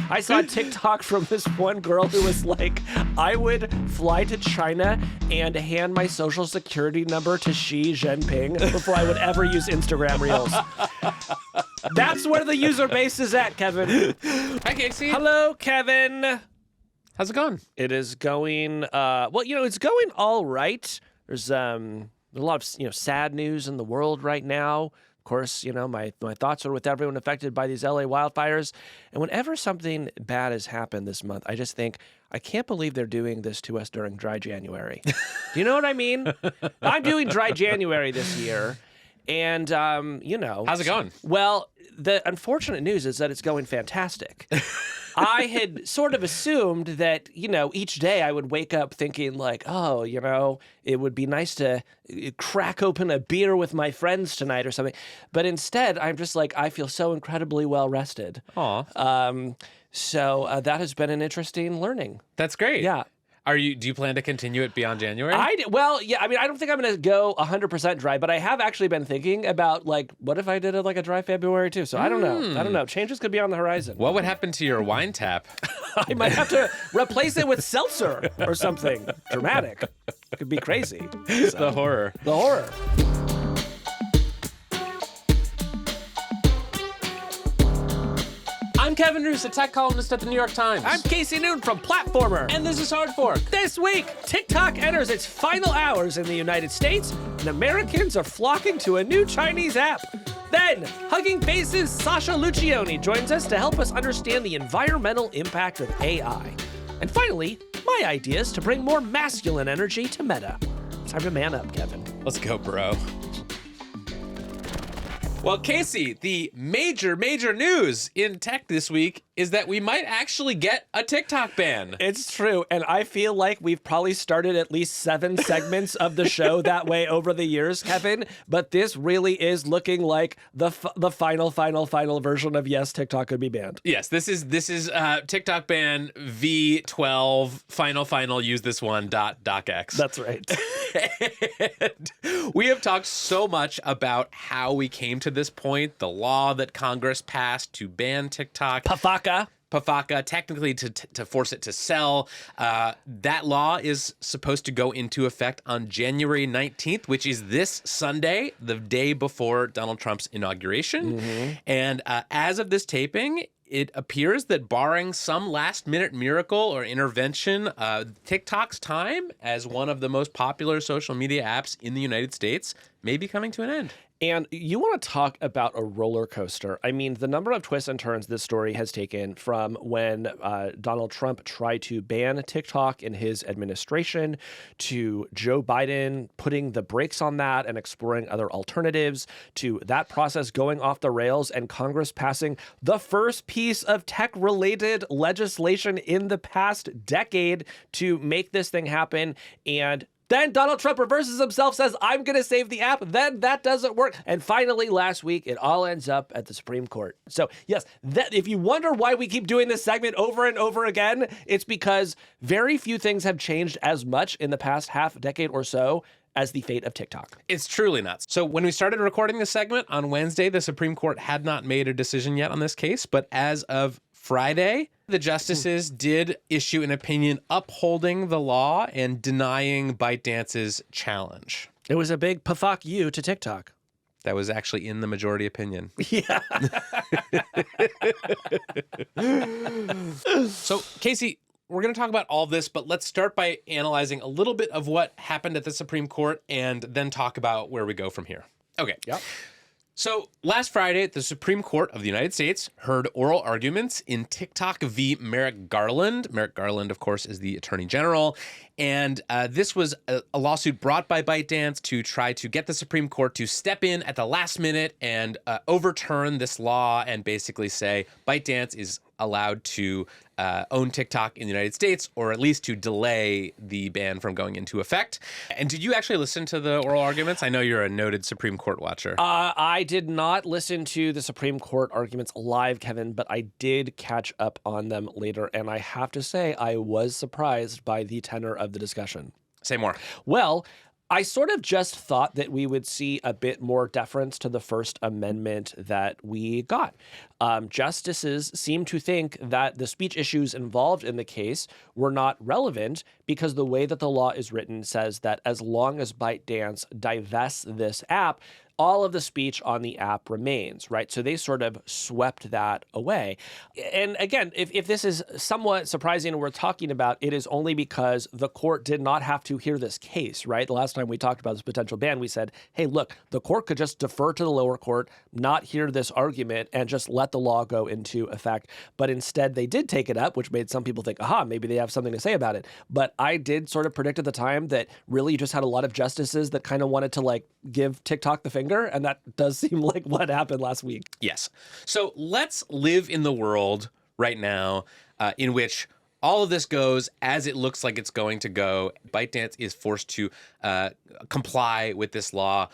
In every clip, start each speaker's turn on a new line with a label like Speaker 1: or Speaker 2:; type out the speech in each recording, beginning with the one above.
Speaker 1: I saw a TikTok from this one girl who was like, I would fly to China and hand my social security number to Xi Jinping before I would ever use Instagram Reels. That's where the user base is at, Kevin.
Speaker 2: Hi, Casey.
Speaker 1: Hello, Kevin.
Speaker 2: How's it going?
Speaker 1: It is going, it's going all right. There's a lot of, sad news in the world right now. Of course, my thoughts are with everyone affected by these LA wildfires. And whenever something bad has happened this month, I just think, I can't believe they're doing this to us during dry January. Do you know what I mean? I'm doing dry January this year. And,
Speaker 2: How's it going?
Speaker 1: Well, the unfortunate news is that it's going fantastic. I had sort of assumed that, each day I would wake up thinking like, oh, it would be nice to crack open a beer with my friends tonight or something. But instead, I'm just like, I feel so incredibly well rested.
Speaker 2: Aw.
Speaker 1: So that has been an interesting learning.
Speaker 2: That's great.
Speaker 1: Yeah.
Speaker 2: Do you plan to continue it beyond January?
Speaker 1: I don't think I'm going to go 100% dry, but I have actually been thinking about, what if I did a dry February too? So I don't know. Changes could be on the horizon.
Speaker 2: What would happen to your wine tap?
Speaker 1: I might have to replace it with seltzer or something dramatic. It could be crazy. So,
Speaker 2: The horror.
Speaker 1: The horror.
Speaker 2: I'm Kevin Roose, a tech columnist at the New York Times.
Speaker 1: I'm Casey Noon from Platformer.
Speaker 2: And this is Hard Fork.
Speaker 1: This week, TikTok enters its final hours in the United States, and Americans are flocking to a new Chinese app. Then, Hugging Face's Sasha Luccioni joins us to help us understand the environmental impact of AI. And finally, my ideas to bring more masculine energy to Meta. Time to man up, Kevin.
Speaker 2: Let's go, bro. Well, Casey, the major news in tech this week is that we might actually get a TikTok ban.
Speaker 1: It's true, and I feel like we've probably started at least 7 segments of the show that way over the years, Kevin, but this really is looking like the final version of yes, TikTok could be banned.
Speaker 2: Yes, this is TikTok ban V12 final use this one .docx.
Speaker 1: That's right.
Speaker 2: And we have talked so much about how we came to this point, the law that Congress passed to ban TikTok. PFACA, technically to force it to sell. That law is supposed to go into effect on January 19th, which is this Sunday, the day before Donald Trump's inauguration. Mm-hmm. And as of this taping, it appears that barring some last-minute miracle or intervention, TikTok's time as one of the most popular social media apps in the United States may be coming to an end.
Speaker 1: And you want to talk about a roller coaster. I mean, the number of twists and turns this story has taken from when Donald Trump tried to ban TikTok in his administration to Joe Biden putting the brakes on that and exploring other alternatives to that process going off the rails and Congress passing the first piece of tech-related legislation in the past decade to make this thing happen. And then Donald Trump reverses himself, says, I'm going to save the app. Then that doesn't work. And finally, last week, it all ends up at the Supreme Court. So, yes, if you wonder why we keep doing this segment over and over again, it's because very few things have changed as much in the past half decade or so as the fate of TikTok.
Speaker 2: It's truly nuts. So when we started recording this segment on Wednesday, the Supreme Court had not made a decision yet on this case. But as of Friday, the justices did issue an opinion upholding the law and denying ByteDance's challenge.
Speaker 1: It was a big PFAC you to TikTok.
Speaker 2: That was actually in the majority opinion.
Speaker 1: Yeah.
Speaker 2: So, Casey, we're going to talk about all this, but let's start by analyzing a little bit of what happened at the Supreme Court and then talk about where we go from here. Okay.
Speaker 1: Yep.
Speaker 2: So last Friday, the Supreme Court of the United States heard oral arguments in TikTok v. Merrick Garland. Merrick Garland, of course, is the Attorney General. And this was a lawsuit brought by ByteDance to try to get the Supreme Court to step in at the last minute and overturn this law and basically say ByteDance is allowed to own TikTok in the United States, or at least to delay the ban from going into effect. And did you actually listen to the oral arguments? I know you're a noted Supreme Court watcher.
Speaker 1: I did not listen to the Supreme Court arguments live, Kevin, but I did catch up on them later. And I have to say, I was surprised by the tenor of the discussion.
Speaker 2: Say more.
Speaker 1: Well, I sort of just thought that we would see a bit more deference to the First Amendment that we got. Justices seem to think that the speech issues involved in the case were not relevant because the way that the law is written says that as long as ByteDance divests this app, all of the speech on the app remains, right? So they sort of swept that away. And again, if this is somewhat surprising and we're talking about, it is only because the court did not have to hear this case, right? The last time we talked about this potential ban, we said, hey, look, the court could just defer to the lower court, not hear this argument, and just let the law go into effect. But instead, they did take it up, which made some people think, aha, maybe they have something to say about it. But I did sort of predict at the time that really you just had a lot of justices that kind of wanted to like give TikTok the finger. And that does seem like what happened last week.
Speaker 2: Yes. So let's live in the world right now in which all of this goes as it looks like it's going to go. ByteDance is forced to comply with this law.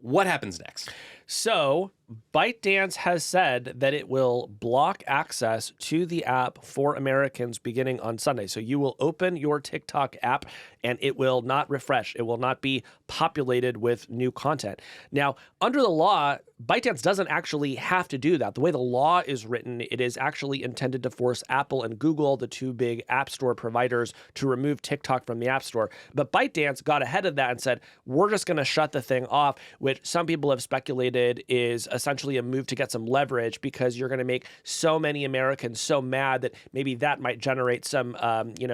Speaker 2: What happens next?
Speaker 1: So ByteDance has said that it will block access to the app for Americans beginning on Sunday. So you will open your TikTok app and it will not refresh. It will not be populated with new content. Now, under the law, ByteDance doesn't actually have to do that. The way the law is written, it is actually intended to force Apple and Google, the two big app store providers, to remove TikTok from the app store. But ByteDance got ahead of that and said, we're just going to shut the thing off, which some people have speculated is essentially a move to get some leverage because you're going to make so many Americans so mad that maybe that might generate some,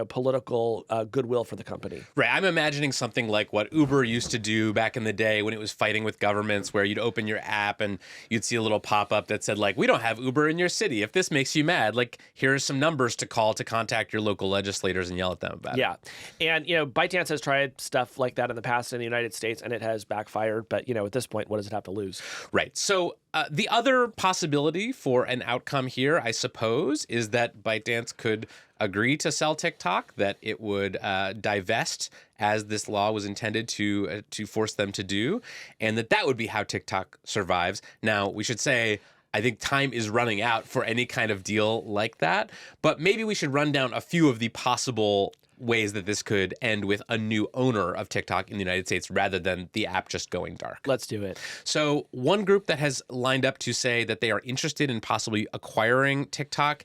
Speaker 1: political goodwill for the company.
Speaker 2: Right. I'm imagining something like what Uber used to do back in the day when it was fighting with governments, where you'd open your app and you'd see a little pop-up that said, like, we don't have Uber in your city. If this makes you mad, like, here are some numbers to call to contact your local legislators and yell at them about it.
Speaker 1: Yeah. And, ByteDance has tried stuff like that in the past in the United States, and it has backfired. But, at this point, what does it have to lose?
Speaker 2: Right. So the other possibility for an outcome here, I suppose, is that ByteDance could agree to sell TikTok, that it would divest as this law was intended to force them to do, and that would be how TikTok survives. Now, we should say, I think time is running out for any kind of deal like that, but maybe we should run down a few of the possible ways that this could end with a new owner of TikTok in the United States rather than the app just going dark.
Speaker 1: Let's do it.
Speaker 2: So one group that has lined up to say that they are interested in possibly acquiring TikTok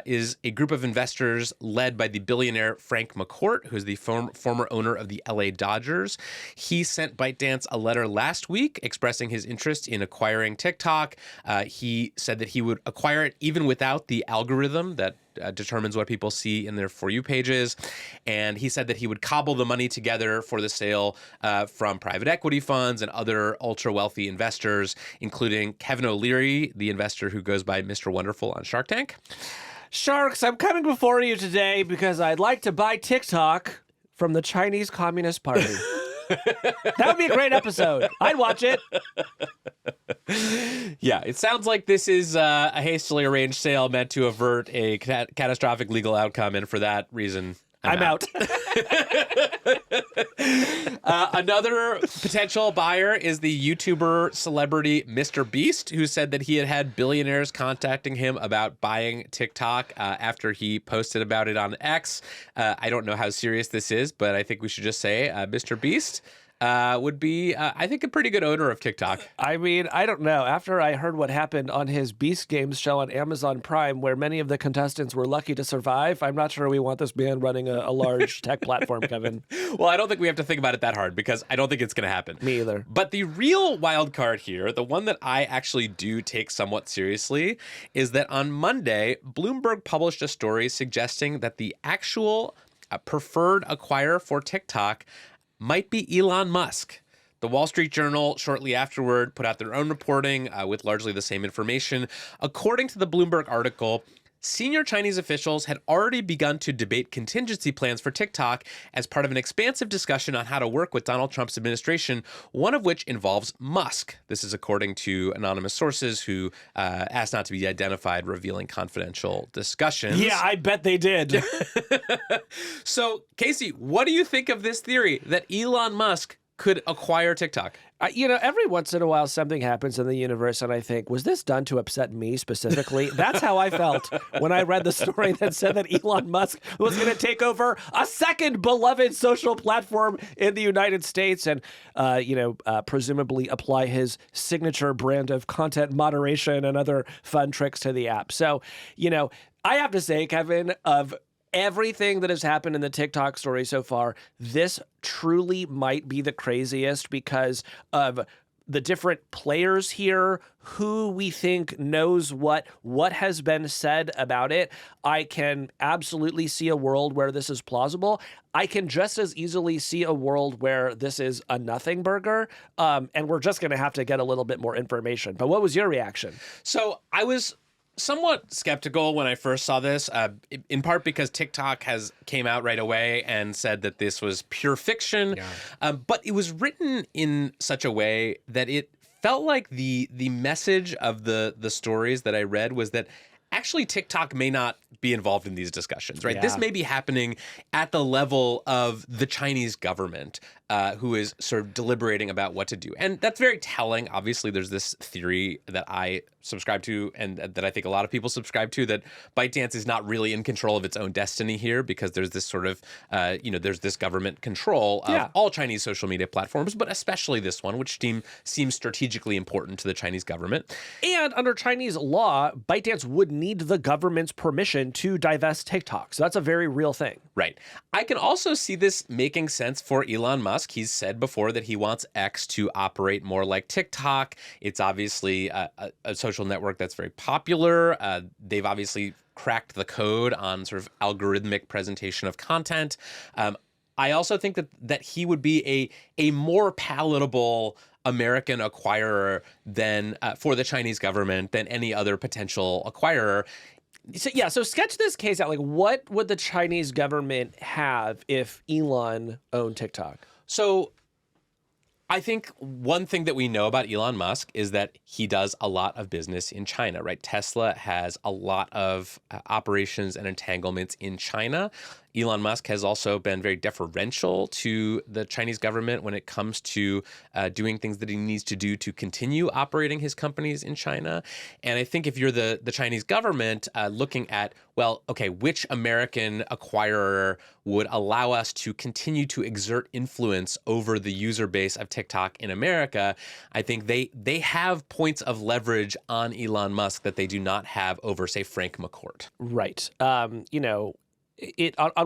Speaker 2: is a group of investors led by the billionaire Frank McCourt, who's the former owner of the LA Dodgers. He sent ByteDance a letter last week expressing his interest in acquiring TikTok. He said that he would acquire it even without the algorithm that determines what people see in their For You pages. And he said that he would cobble the money together for the sale from private equity funds and other ultra-wealthy investors, including Kevin O'Leary, the investor who goes by Mr. Wonderful on Shark Tank.
Speaker 1: Sharks, I'm coming before you today because I'd like to buy TikTok from the Chinese Communist Party. That would be a great episode. I'd watch it.
Speaker 2: Yeah, it sounds like this is a hastily arranged sale meant to avert a catastrophic legal outcome, and for that reason, I'm out. Another potential buyer is the YouTuber celebrity Mr. Beast, who said that he had billionaires contacting him about buying TikTok after he posted about it on X. I don't know how serious this is, but I think we should just say Mr. Beast would be, I think, a pretty good owner of TikTok.
Speaker 1: I mean, I don't know. After I heard what happened on his Beast Games show on Amazon Prime, where many of the contestants were lucky to survive, I'm not sure we want this man running a large tech platform, Kevin.
Speaker 2: Well, I don't think we have to think about it that hard because I don't think it's going to happen.
Speaker 1: Me either.
Speaker 2: But the real wild card here, the one that I actually do take somewhat seriously, is that on Monday, Bloomberg published a story suggesting that the actual preferred acquirer for TikTok might be Elon Musk. The Wall Street Journal shortly afterward put out their own reporting with largely the same information. According to the Bloomberg article, senior Chinese officials had already begun to debate contingency plans for TikTok as part of an expansive discussion on how to work with Donald Trump's administration, one of which involves Musk. This is according to anonymous sources who asked not to be identified, revealing confidential discussions.
Speaker 1: Yeah, I bet they did.
Speaker 2: So, Casey, what do you think of this theory that Elon Musk could acquire TikTok.
Speaker 1: Every once in a while something happens in the universe and I think, was this done to upset me specifically? That's how I felt when I read the story that said that Elon Musk was going to take over a second beloved social platform in the United States and, presumably apply his signature brand of content moderation and other fun tricks to the app. So, I have to say, Kevin, of everything that has happened in the TikTok story so far, this truly might be the craziest because of the different players here, who we think knows what has been said about it. I can absolutely see a world where this is plausible. I can just as easily see a world where this is a nothing burger, and we're just going to have to get a little bit more information. But what was your reaction?
Speaker 2: So I was somewhat skeptical when I first saw this, in part because TikTok came out right away and said that this was pure fiction. Yeah. But it was written in such a way that it felt like the message of the stories that I read was that actually TikTok may not be involved in these discussions, right? Yeah. This may be happening at the level of the Chinese government, who is sort of deliberating about what to do. And that's very telling. Obviously, there's this theory that I subscribe to and that I think a lot of people subscribe to, that ByteDance is not really in control of its own destiny here because there's this sort of, there's this government control of all Chinese social media platforms, but especially this one, which seems strategically important to the Chinese government.
Speaker 1: And under Chinese law, ByteDance would need the government's permission to divest TikTok. So that's a very real thing.
Speaker 2: Right. I can also see this making sense for Elon Musk. He's said before that he wants X to operate more like TikTok. It's obviously a social network that's very popular. They've obviously cracked the code on sort of algorithmic presentation of content. I also think that he would be a more palatable American acquirer than for the Chinese government than any other potential acquirer.
Speaker 1: So sketch this case out. Like, what would the Chinese government have if Elon owned TikTok?
Speaker 2: So I think one thing that we know about Elon Musk is that he does a lot of business in China, right? Tesla has a lot of operations and entanglements in China. Elon Musk has also been very deferential to the Chinese government when it comes to doing things that he needs to do to continue operating his companies in China. And I think if you're the Chinese government looking at, well, okay, which American acquirer would allow us to continue to exert influence over the user base of TikTok in America, I think they have points of leverage on Elon Musk that they do not have over, say, Frank McCourt.
Speaker 1: Right. On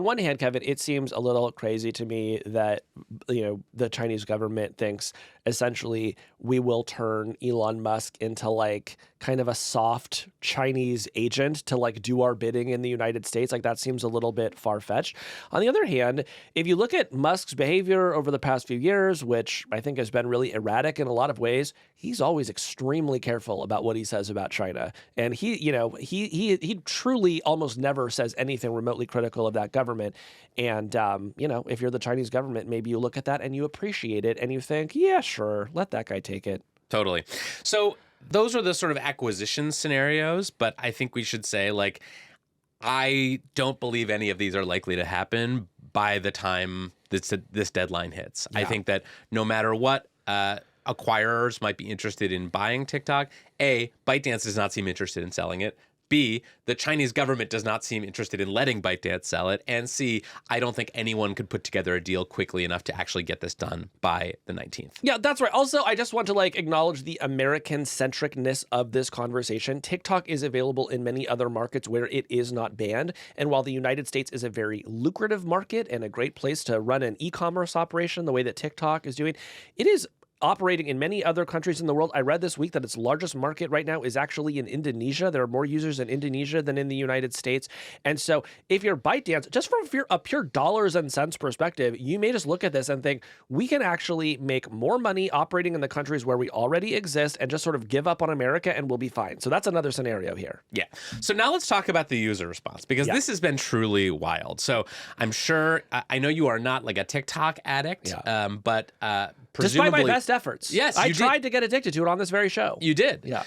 Speaker 1: one hand, Kevin, it seems a little crazy to me that, the Chinese government thinks essentially we will turn Elon Musk into like kind of a soft Chinese agent to like do our bidding in the United States. Like that seems a little bit far-fetched. On the other hand, if you look at Musk's behavior over the past few years, which I think has been really erratic in a lot of ways, he's always extremely careful about what he says about China. And he truly almost never says anything remotely critical of that government. And, if you're the Chinese government, maybe you look at that and you appreciate it and you think, yeah, sure, let that guy take it.
Speaker 2: Totally. So those are the sort of acquisition scenarios, but I think we should say, like, I don't believe any of these are likely to happen by the time this deadline hits. Yeah. I think that no matter what acquirers might be interested in buying TikTok, A, ByteDance does not seem interested in selling it. B, the Chinese government does not seem interested in letting ByteDance sell it. And C, I don't think anyone could put together a deal quickly enough to actually get this done by the 19th.
Speaker 1: Yeah, that's right. Also, I just want to acknowledge the American-centricness of this conversation. TikTok is available in many other markets where it is not banned. And while the United States is a very lucrative market and a great place to run an e-commerce operation the way that TikTok is doing, it is operating in many other countries in the world. I read this week that its largest market right now is actually in Indonesia. There are more users in Indonesia than in the United States. And so if you're ByteDance, just from a pure dollars and cents perspective, you may just look at this and think, we can actually make more money operating in the countries where we already exist and just sort of give up on America and we'll be fine. So that's another scenario here.
Speaker 2: Yeah. So now let's talk about the user response, because this has been truly wild. So I'm sure, I know you are not like a TikTok addict, but presumably...
Speaker 1: Despite my best efforts.
Speaker 2: Yes,
Speaker 1: I tried to get addicted to it on this very show.
Speaker 2: You did.
Speaker 1: Yeah.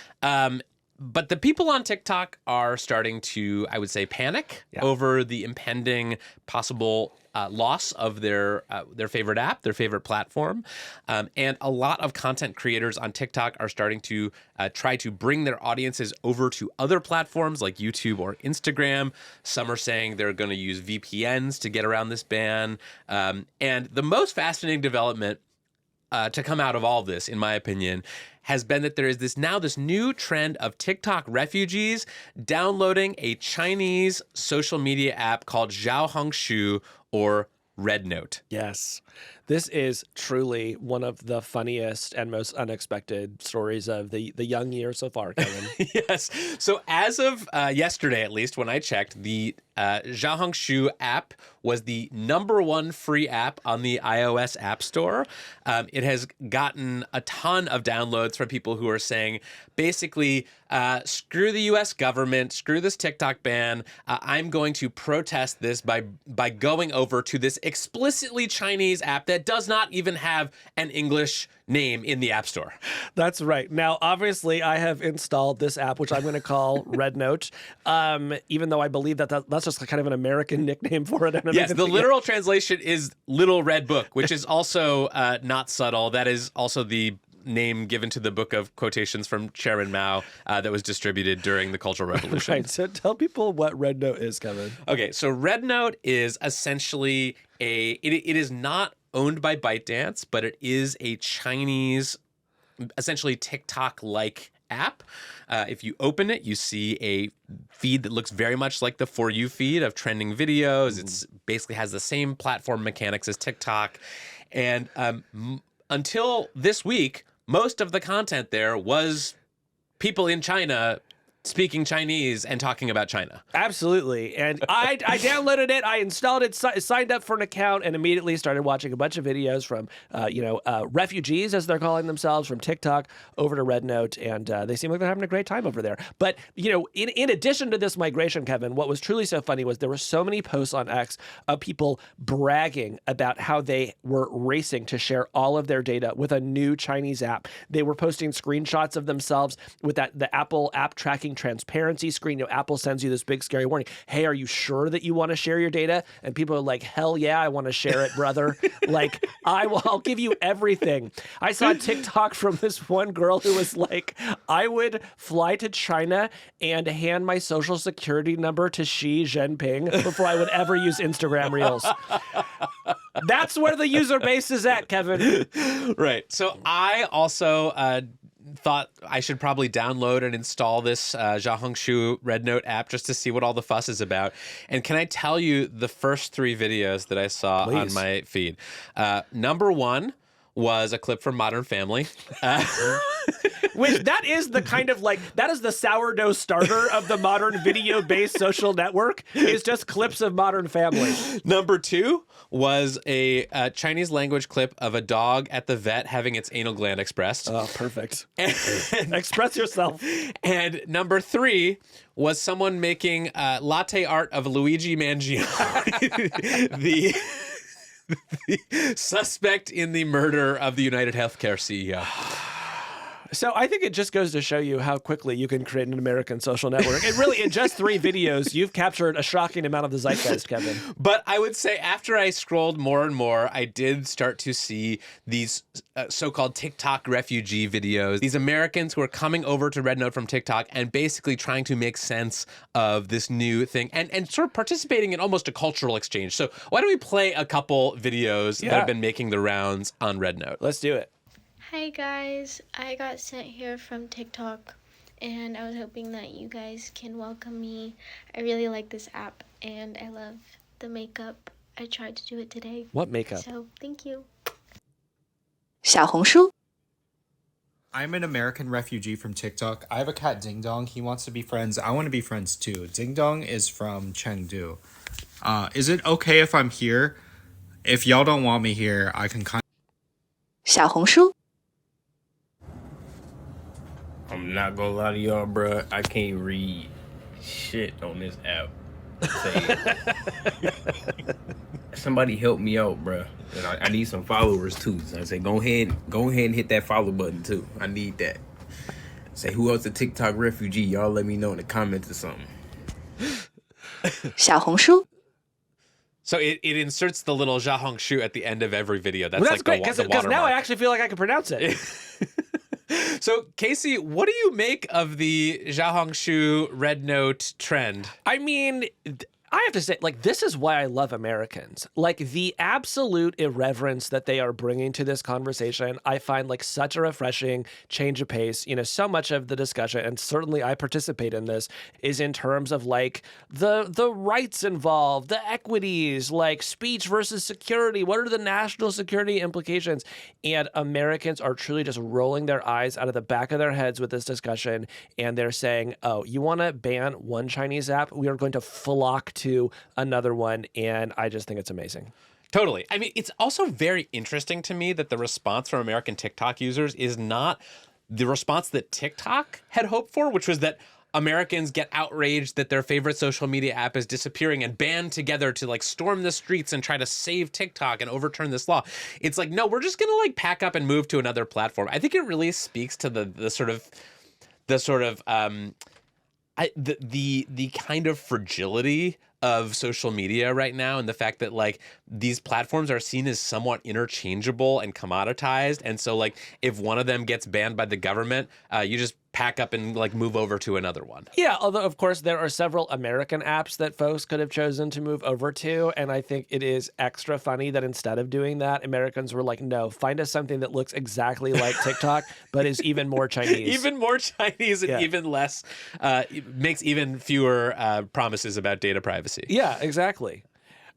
Speaker 2: But the people on TikTok are starting to, I would say, panic over the impending possible loss of their favorite app, their favorite platform. And a lot of content creators on TikTok are starting to try to bring their audiences over to other platforms like YouTube or Instagram. Some are saying they're going to use VPNs to get around this ban. And the most fascinating development to come out of all of this, in my opinion, has been that there is this new trend of TikTok refugees downloading a Chinese social media app called Xiaohongshu or Red Note.
Speaker 1: Yes. This is truly one of the funniest and most unexpected stories of the young year so far, Kevin.
Speaker 2: Yes. So as of yesterday, at least, when I checked, the Xiaohongshu app was the #1 free app on the iOS App Store. It has gotten a ton of downloads from people who are saying, basically, screw the U.S. government, screw this TikTok ban. I'm going to protest this by going over to this explicitly Chinese app that does not even have an English name in the App Store.
Speaker 1: That's right. Now, obviously, I have installed this app, which I'm going to call Red Note, even though I believe that's just kind of an American nickname for it.
Speaker 2: Yes, the literal translation is Little Red Book, which is also not subtle. That is also the name given to the book of quotations from Chairman Mao that was distributed during the Cultural Revolution.
Speaker 1: Right. So tell people what Red Note is, Kevin.
Speaker 2: Okay, so Red Note is essentially it is not owned by ByteDance, but it is a Chinese, essentially TikTok-like app. If you open it, you see a feed that looks very much like the For You feed of trending videos. It's basically has the same platform mechanics as TikTok. And until this week, most of the content there was people in China speaking Chinese and talking about China.
Speaker 1: Absolutely. And I downloaded it, I installed it, signed up for an account, and immediately started watching a bunch of videos from, refugees, as they're calling themselves, from TikTok over to Red Note. And they seem like they're having a great time over there. But, in addition to this migration, Kevin, what was truly so funny was there were so many posts on X of people bragging about how they were racing to share all of their data with a new Chinese app. They were posting screenshots of themselves with the Apple app tracking transparency screen. Apple sends you this big scary warning. Hey, are you sure that you want to share your data? And people are like, hell yeah, I want to share it, brother. Like, I'll give you everything. I saw a TikTok from this one girl who was like, I would fly to China and hand my social security number to Xi Jinping before I would ever use Instagram Reels. That's where the user base is at, Kevin.
Speaker 2: Right. So I also thought I should probably download and install this Xiaohongshu Red Note app just to see what all the fuss is about. And can I tell you the first 3 videos that I saw on my feed? #1 was a clip from Modern Family.
Speaker 1: Which that is the kind of that is the sourdough starter of the modern video-based social network, is just clips of Modern Family.
Speaker 2: #2 was a Chinese language clip of a dog at the vet having its anal gland expressed.
Speaker 1: Oh, perfect. Express yourself.
Speaker 2: And #3 was someone making latte art of Luigi Mangione, the suspect in the murder of the United Healthcare CEO.
Speaker 1: So I think it just goes to show you how quickly you can create an American social network. And really, in just 3 videos, you've captured a shocking amount of the zeitgeist, Kevin.
Speaker 2: But I would say after I scrolled more and more, I did start to see these so-called TikTok refugee videos. These Americans who are coming over to Red Note from TikTok and basically trying to make sense of this new thing and sort of participating in almost a cultural exchange. So why don't we play a couple videos that have been making the rounds on Red Note?
Speaker 1: Let's do it.
Speaker 3: Hi guys, I got sent here from TikTok and I was hoping that you guys can welcome me. I really like this app and I love the makeup. I tried to do it today.
Speaker 1: What makeup?
Speaker 3: So, thank you.
Speaker 4: 小红书
Speaker 5: I'm an American refugee from TikTok. I have a cat, Ding Dong. He wants to be friends. I want to be friends too. Ding Dong is from Chengdu. Is it okay if I'm here? If y'all don't want me here, I can kind
Speaker 4: 小红书
Speaker 6: I'm not gonna lie to y'all, bruh. I can't read shit on this app. Somebody help me out, bruh. And I need some followers too. So I say, go ahead and hit that follow button too. I need that. Say who else a TikTok refugee? Y'all let me know in the comments or something.
Speaker 4: 小红书
Speaker 2: So it inserts the little Xiaohongshu at the end of every video. That's,
Speaker 1: Well,
Speaker 2: like
Speaker 1: great,
Speaker 2: the
Speaker 1: because
Speaker 2: watermark.
Speaker 1: now I actually feel like I can pronounce it.
Speaker 2: So, Casey, what do you make of the Xiaohongshu Red Note trend?
Speaker 1: I mean, I have to say, like, this is why I love Americans. Like, the absolute irreverence that they are bringing to this conversation, I find, like, such a refreshing change of pace. You know, so much of the discussion, and certainly I participate in this, is in terms of, like, the rights involved, the equities, like, speech versus security. What are the national security implications? And Americans are truly just rolling their eyes out of the back of their heads with this discussion, and they're saying, oh, you want to ban one Chinese app? We are going to flock to another one, and I just think it's amazing.
Speaker 2: Totally. I mean, it's also very interesting to me that the response from American TikTok users is not the response that TikTok had hoped for, which was that Americans get outraged that their favorite social media app is disappearing and band together to like storm the streets and try to save TikTok and overturn this law. It's like, no, we're just going to like pack up and move to another platform. I think it really speaks to the kind of fragility of social media right now, and the fact that like these platforms are seen as somewhat interchangeable and commoditized. And so like if one of them gets banned by the government, you just pack up and like move over to another one.
Speaker 1: Yeah, although of course there are several American apps that folks could have chosen to move over to, and I think it is extra funny that instead of doing that, Americans were like, no, find us something that looks exactly like TikTok but is even more Chinese.
Speaker 2: Even more Chinese and even less, makes even fewer promises about data privacy.
Speaker 1: Yeah, exactly.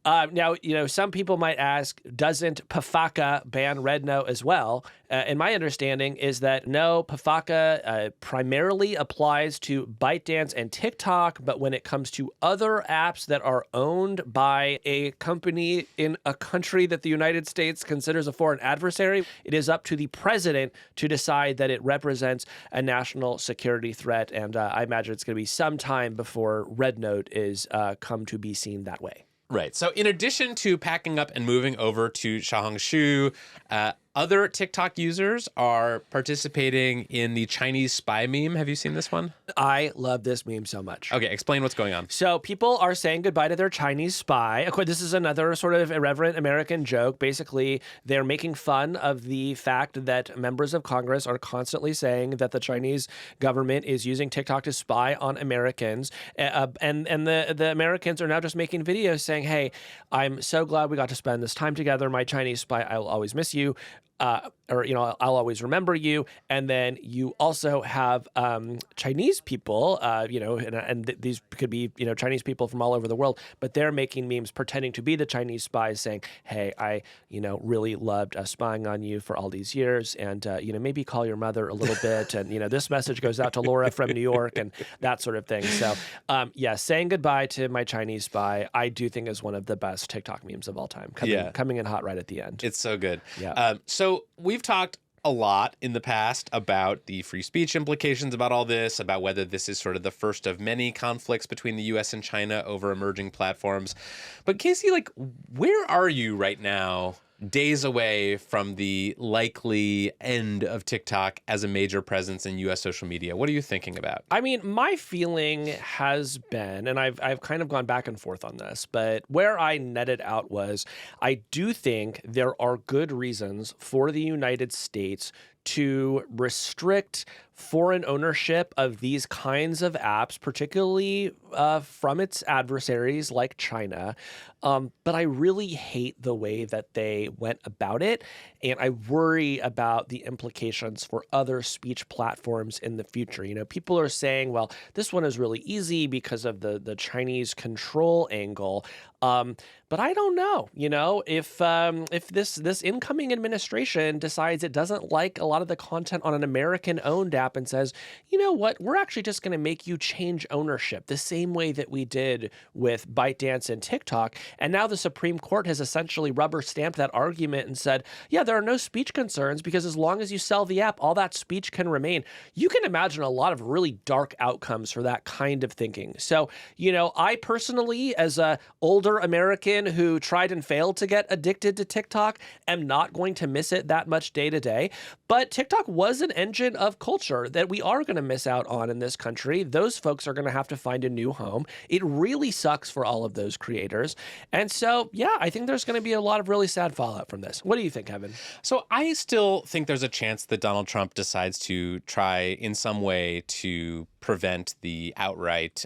Speaker 1: Now, you know, some people might ask, doesn't PFACA ban Red Note as well? And my understanding is that no, PFACA primarily applies to ByteDance and TikTok, but when it comes to other apps that are owned by a company in a country that the United States considers a foreign adversary, it is up to the president to decide that it represents a national security threat. And I imagine it's going to be some time before Red Note is come to be seen that way.
Speaker 2: Right. So in addition to packing up and moving over to Xiaohongshu, other TikTok users are participating in the Chinese spy meme. Have you seen this one?
Speaker 1: I love this meme so much.
Speaker 2: Okay, explain what's going on.
Speaker 1: So people are saying goodbye to their Chinese spy. Of course, this is another sort of irreverent American joke. Basically, they're making fun of the fact that members of Congress are constantly saying that the Chinese government is using TikTok to spy on Americans. And the Americans are now just making videos saying, hey, I'm so glad we got to spend this time together. My Chinese spy, I will always miss you. Or, you know, I'll always remember you. And then you also have Chinese people, you know, and these could be, you know, Chinese people from all over the world, but they're making memes pretending to be the Chinese spies saying, hey, I, you know, really loved spying on you for all these years. And, you know, maybe call your mother a little bit. And, you know, this message goes out to Laura from New York and that sort of thing. So, yeah, saying goodbye to my Chinese spy, I do think is one of the best TikTok memes of all time. Coming in hot right at the end.
Speaker 2: It's so good.
Speaker 1: Yeah.
Speaker 2: So we've talked a lot in the past about the free speech implications about all this, about whether this is sort of the first of many conflicts between the U.S. and China over emerging platforms. But Casey, like, where are you right now, days away from the likely end of TikTok as a major presence in U.S. social media? What are you thinking about?
Speaker 1: I mean, my feeling has been, and I've kind of gone back and forth on this, but where I netted out was I do think there are good reasons for the United States to restrict foreign ownership of these kinds of apps, particularly from its adversaries like China. But I really hate the way that they went about it. And I worry about the implications for other speech platforms in the future. You know, people are saying, well, this one is really easy because of the Chinese control angle. But I don't know, you know, if this incoming administration decides it doesn't like a lot of the content on an American-owned app and says, you know what, we're actually just going to make you change ownership the same way that we did with ByteDance and TikTok. And now the Supreme Court has essentially rubber stamped that argument and said, yeah, there are no speech concerns because as long as you sell the app, all that speech can remain. You can imagine a lot of really dark outcomes for that kind of thinking. So, you know, I personally, as a older American who tried and failed to get addicted to TikTok, am not going to miss it that much day to day. But that TikTok was an engine of culture that we are going to miss out on in this country. Those folks are going to have to find a new home. It really sucks for all of those creators. And so, yeah, I think there's going to be a lot of really sad fallout from this. What do you think, Kevin?
Speaker 2: So I still think there's a chance that Donald Trump decides to try in some way to prevent the outright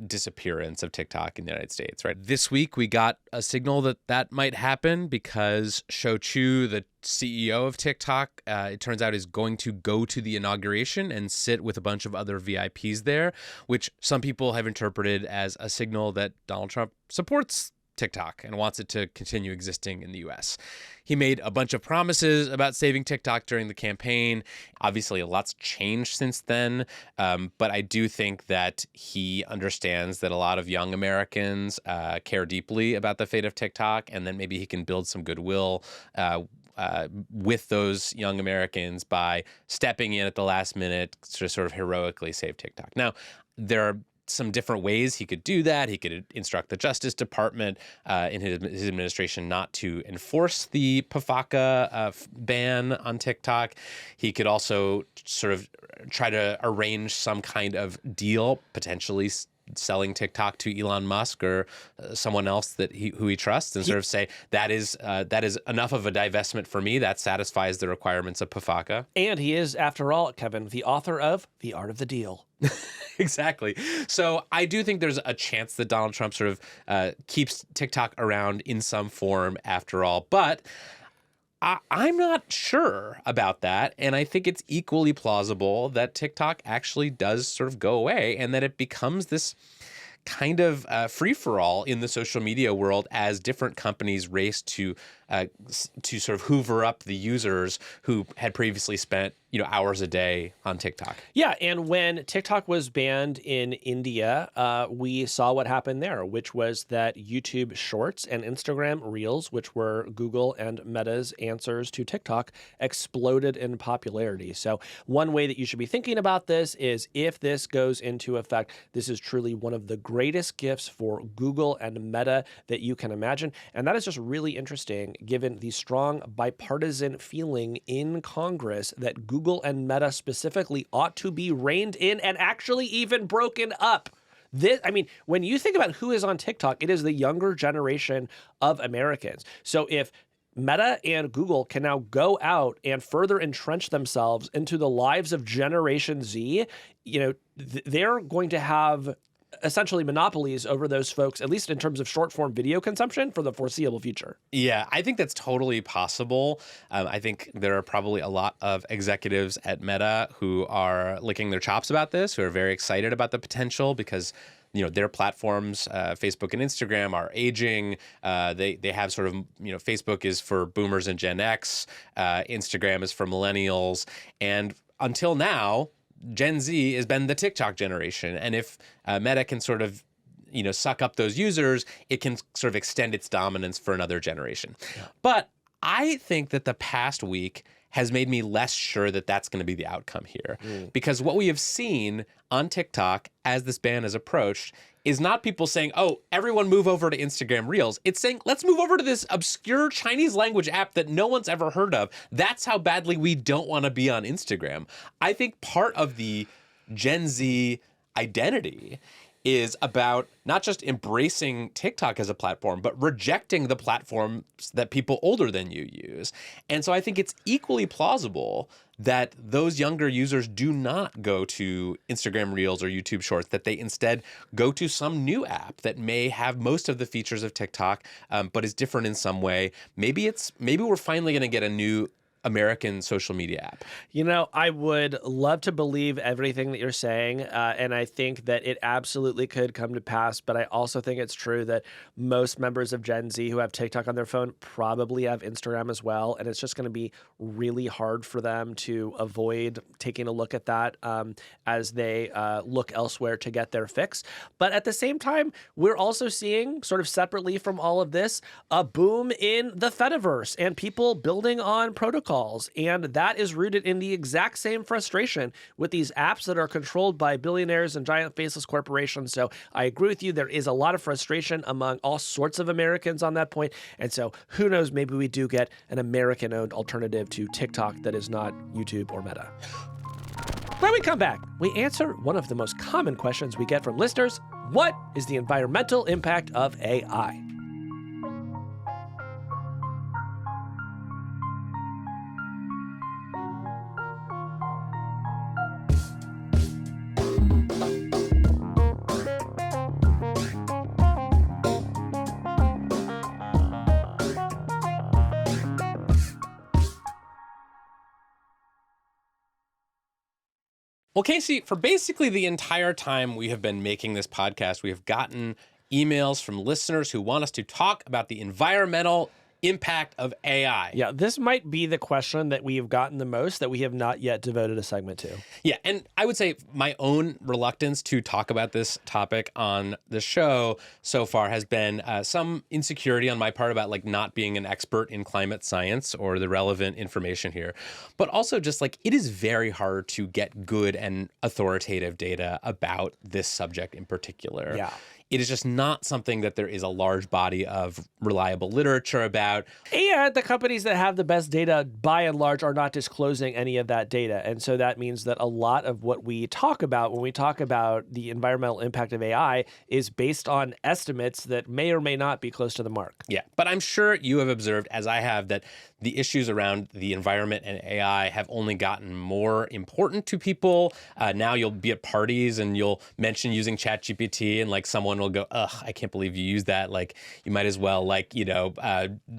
Speaker 2: disappearance of TikTok in the United States, right? This week, we got a signal that that might happen because Shou Chu, the CEO of TikTok, it turns out is going to go to the inauguration and sit with a bunch of other VIPs there, which some people have interpreted as a signal that Donald Trump supports TikTok and wants it to continue existing in the US. He made a bunch of promises about saving TikTok during the campaign. Obviously, a lot's changed since then, but I do think that he understands that a lot of young Americans care deeply about the fate of TikTok, and then maybe he can build some goodwill with those young Americans by stepping in at the last minute to sort of heroically save TikTok. Now, there are some different ways he could do that. He could instruct the Justice Department in his administration not to enforce the PFACA ban on TikTok. He could also sort of try to arrange some kind of deal, potentially selling TikTok to Elon Musk or someone else that who he trusts, and sort of say that is enough of a divestment for me. That satisfies the requirements of PFACA.
Speaker 1: And he is, after all, Kevin, the author of The Art of the Deal.
Speaker 2: Exactly. So I do think there's a chance that Donald Trump sort of keeps TikTok around in some form after all. But I'm not sure about that. And I think it's equally plausible that TikTok actually does sort of go away and that it becomes this kind of free-for-all in the social media world as different companies race to sort of hoover up the users who had previously spent hours a day on TikTok.
Speaker 1: Yeah, and when TikTok was banned in India, we saw what happened there, which was that YouTube Shorts and Instagram Reels, which were Google and Meta's answers to TikTok, exploded in popularity. So one way that you should be thinking about this is if this goes into effect, this is truly one of the greatest gifts for Google and Meta that you can imagine. And that is just really interesting given the strong bipartisan feeling in Congress that Google and Meta specifically ought to be reined in and actually even broken up. When you think about who is on TikTok, it is the younger generation of Americans. So if Meta and Google can now go out and further entrench themselves into the lives of Generation Z, they're going to have essentially monopolies over those folks, at least in terms of short form video consumption for the foreseeable future.
Speaker 2: Yeah, I think that's totally possible. I think there are probably a lot of executives at Meta who are licking their chops about this, who are very excited about the potential because their platforms, Facebook and Instagram, are aging. They have sort of, Facebook is for boomers and Gen X. Instagram is for millennials. And until now, Gen Z has been the TikTok generation. And if Meta can sort of, suck up those users, it can sort of extend its dominance for another generation. Yeah. But I think that the past week has made me less sure that that's going to be the outcome here. Because what we have seen on TikTok as this ban is approached is not people saying, oh, everyone move over to Instagram Reels. It's saying, let's move over to this obscure Chinese language app that no one's ever heard of. That's how badly we don't want to be on Instagram. I think part of the Gen Z identity is about not just embracing TikTok as a platform, but rejecting the platforms that people older than you use. And so I think it's equally plausible that those younger users do not go to Instagram Reels or YouTube Shorts, that they instead go to some new app that may have most of the features of TikTok, but is different in some way. Maybe we're finally going to get a new American social media app.
Speaker 1: I would love to believe everything that you're saying, and I think that it absolutely could come to pass, but I also think it's true that most members of Gen Z who have TikTok on their phone probably have Instagram as well, and it's just going to be really hard for them to avoid taking a look at that as they look elsewhere to get their fix. But at the same time, we're also seeing, sort of separately from all of this, a boom in the Fediverse and people building on protocols robocalls. And that is rooted in the exact same frustration with these apps that are controlled by billionaires and giant faceless corporations. So I agree with you. There is a lot of frustration among all sorts of Americans on that point. And so who knows, maybe we do get an American-owned alternative to TikTok that is not YouTube or Meta. When we come back, we answer one of the most common questions we get from listeners. What is the environmental impact of AI?
Speaker 2: Well, Casey, for basically the entire time we have been making this podcast, we have gotten emails from listeners who want us to talk about the environmental impact of AI.
Speaker 1: Yeah, this might be the question that we have gotten the most that we have not yet devoted a segment to.
Speaker 2: Yeah, and I would say my own reluctance to talk about this topic on the show so far has been some insecurity on my part about like not being an expert in climate science or the relevant information here. But also just like it is very hard to get good and authoritative data about this subject in particular.
Speaker 1: Yeah.
Speaker 2: It is just not something that there is a large body of reliable literature about.
Speaker 1: And the companies that have the best data, by and large, are not disclosing any of that data. And so that means that a lot of what we talk about when we talk about the environmental impact of AI is based on estimates that may or may not be close to the mark.
Speaker 2: Yeah, but I'm sure you have observed, as I have, that the issues around the environment and AI have only gotten more important to people. Now you'll be at parties and you'll mention using ChatGPT and like someone will go, ugh, I can't believe you use that. Like you might as well like,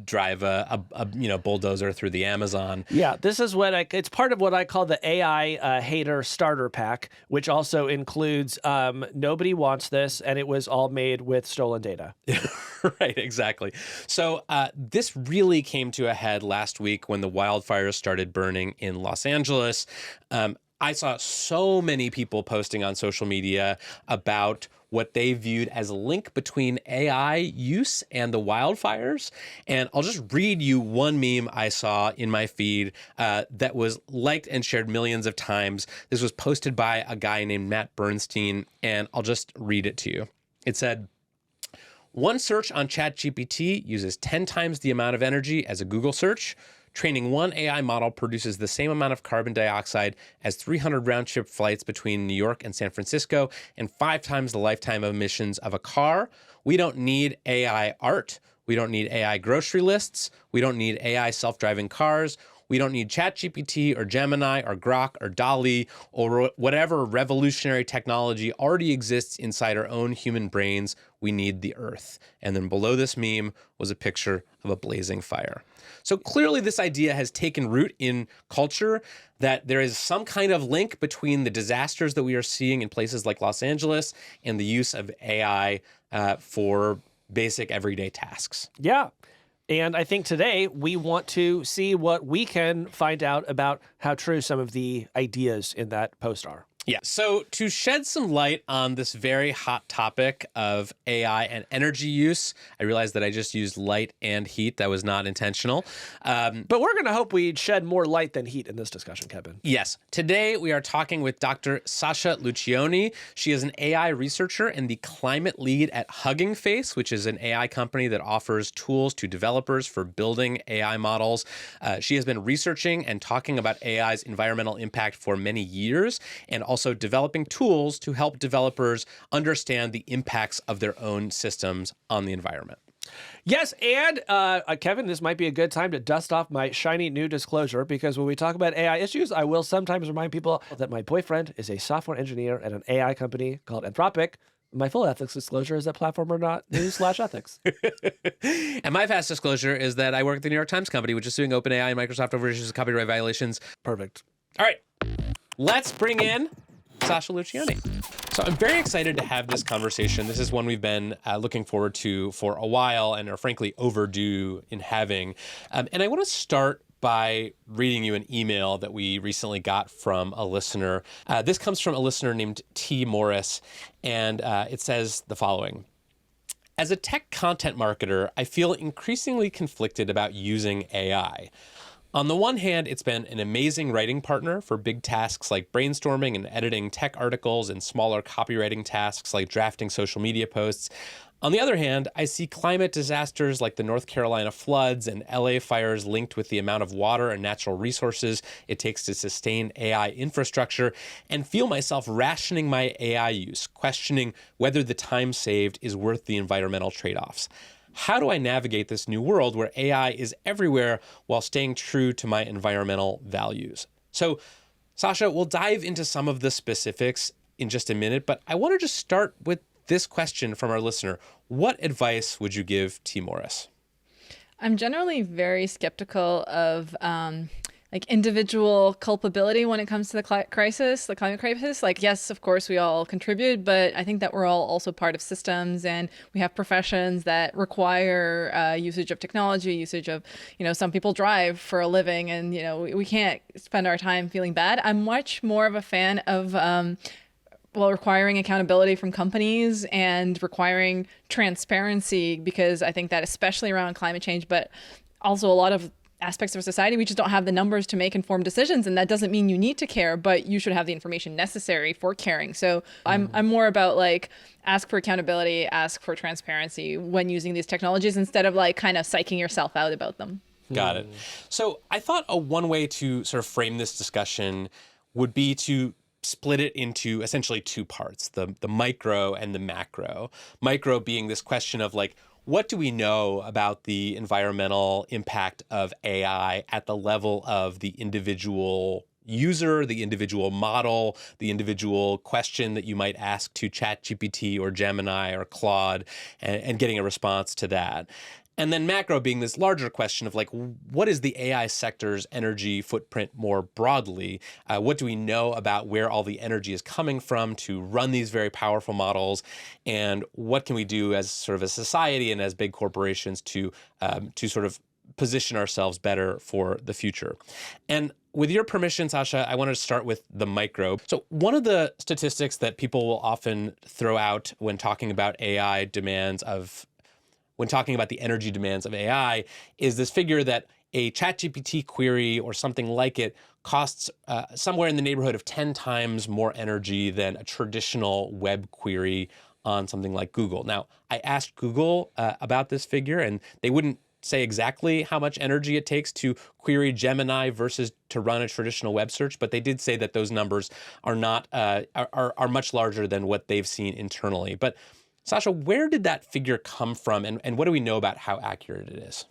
Speaker 2: drive a bulldozer through the Amazon.
Speaker 1: Yeah, this is it's part of what I call the AI hater starter pack, which also includes nobody wants this and it was all made with stolen data.
Speaker 2: Right, exactly. So this really came to a head last week when the wildfires started burning in Los Angeles. I saw so many people posting on social media about what they viewed as a link between AI use and the wildfires. And I'll just read you one meme I saw in my feed that was liked and shared millions of times. This was posted by a guy named Matt Bernstein, and I'll just read it to you. It said, "One search on ChatGPT uses 10 times the amount of energy as a Google search. Training one AI model produces the same amount of carbon dioxide as 300 round-trip flights between New York and San Francisco and 5 times the lifetime emissions of a car. We don't need AI art. We don't need AI grocery lists. We don't need AI self-driving cars. We don't need ChatGPT or Gemini or Grok or DALL-E or whatever revolutionary technology already exists inside our own human brains. We need the earth." And then below this meme was a picture of a blazing fire. So clearly this idea has taken root in culture, that there is some kind of link between the disasters that we are seeing in places like Los Angeles and the use of AI for basic everyday tasks.
Speaker 1: Yeah. And I think today we want to see what we can find out about how true some of the ideas in that post are.
Speaker 2: Yeah. So to shed some light on this very hot topic of AI and energy use, I realized that I just used light and heat. That was not intentional.
Speaker 1: But we're going to hope we shed more light than heat in this discussion, Kevin.
Speaker 2: Yes. Today we are talking with Dr. Sasha Luccioni. She is an AI researcher and the climate lead at Hugging Face, which is an AI company that offers tools to developers for building AI models. She has been researching and talking about AI's environmental impact for many years, and also developing tools to help developers understand the impacts of their own systems on the environment.
Speaker 1: Yes, and Kevin, this might be a good time to dust off my shiny new disclosure, because when we talk about AI issues, I will sometimes remind people that my boyfriend is a software engineer at an AI company called Anthropic. My full ethics disclosure is that platform or not news/ethics.
Speaker 2: And my fast disclosure is that I work at the New York Times Company, which is suing OpenAI and Microsoft over issues of copyright violations.
Speaker 1: Perfect.
Speaker 2: All right, let's bring in Sasha Luccioni. So I'm very excited to have this conversation. This is one we've been looking forward to for a while and are frankly overdue in having. And I want to start by reading you an email that we recently got from a listener. This comes from a listener named T. Morris, and it says the following. "As a tech content marketer, I feel increasingly conflicted about using AI. On the one hand, it's been an amazing writing partner for big tasks like brainstorming and editing tech articles and smaller copywriting tasks like drafting social media posts. On the other hand, I see climate disasters like the North Carolina floods and LA fires linked with the amount of water and natural resources it takes to sustain AI infrastructure, and feel myself rationing my AI use, questioning whether the time saved is worth the environmental trade-offs. How do I navigate this new world where AI is everywhere while staying true to my environmental values? So, Sasha, we'll dive into some of the specifics in just a minute, but I want to just start with this question from our listener. What advice would you give T. Morris?
Speaker 7: I'm generally very skeptical of individual culpability when it comes to the climate crisis. Like, yes, of course, we all contribute, but I think that we're all also part of systems, and we have professions that require usage of technology, usage of, some people drive for a living, and, we can't spend our time feeling bad. I'm much more of a fan of requiring accountability from companies and requiring transparency, because I think that especially around climate change, but also a lot of aspects of society, we just don't have the numbers to make informed decisions. And that doesn't mean you need to care, but you should have the information necessary for caring. So I'm more about ask for accountability, ask for transparency when using these technologies, instead of kind of psyching yourself out about them.
Speaker 2: Got it. So I thought one way to sort of frame this discussion would be to split it into essentially two parts, the micro and the macro. Micro being this question of what do we know about the environmental impact of AI at the level of the individual user, the individual model, the individual question that you might ask to ChatGPT or Gemini or Claude, and getting a response to that. And then macro being this larger question of what is the AI sector's energy footprint more broadly? What do we know about where all the energy is coming from to run these very powerful models? And what can we do as sort of a society and as big corporations to sort of position ourselves better for the future? And with your permission, Sasha, I wanted to start with the micro. So one of the statistics that people will often throw out when talking about AI demands when talking about the energy demands of AI is this figure that a ChatGPT query or something like it costs somewhere in the neighborhood of 10 times more energy than a traditional web query on something like Google. Now, I asked Google about this figure, and they wouldn't say exactly how much energy it takes to query Gemini versus to run a traditional web search, but they did say that those numbers are not are much larger than what they've seen internally. But Sasha, where did that figure come from, and what do we know about how accurate it is?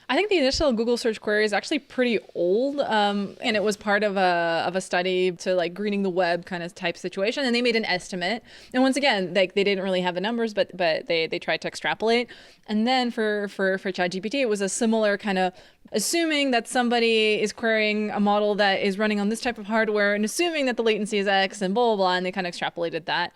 Speaker 7: I think the initial Google search query is actually pretty old, and it was part of a study to greening the web kind of type situation, and they made an estimate. And once again, they didn't really have the numbers, but they tried to extrapolate. And then for ChatGPT, it was a similar kind of assuming that somebody is querying a model that is running on this type of hardware, and assuming that the latency is X and blah, blah, blah, and they kind of extrapolated that.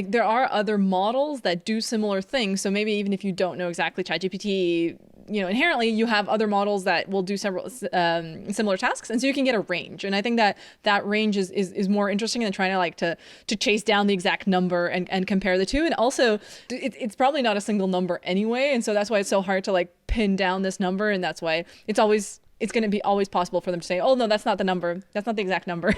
Speaker 7: There are other models that do similar things. So maybe even if you don't know exactly ChatGPT, inherently you have other models that will do several similar tasks. And so you can get a range. And I think that range is more interesting than trying to chase down the exact number and compare the two. And also it's probably not a single number anyway. And so that's why it's so hard to pin down this number. And that's why it's going to be always possible for them to say, oh no, that's not the number. That's not the exact number.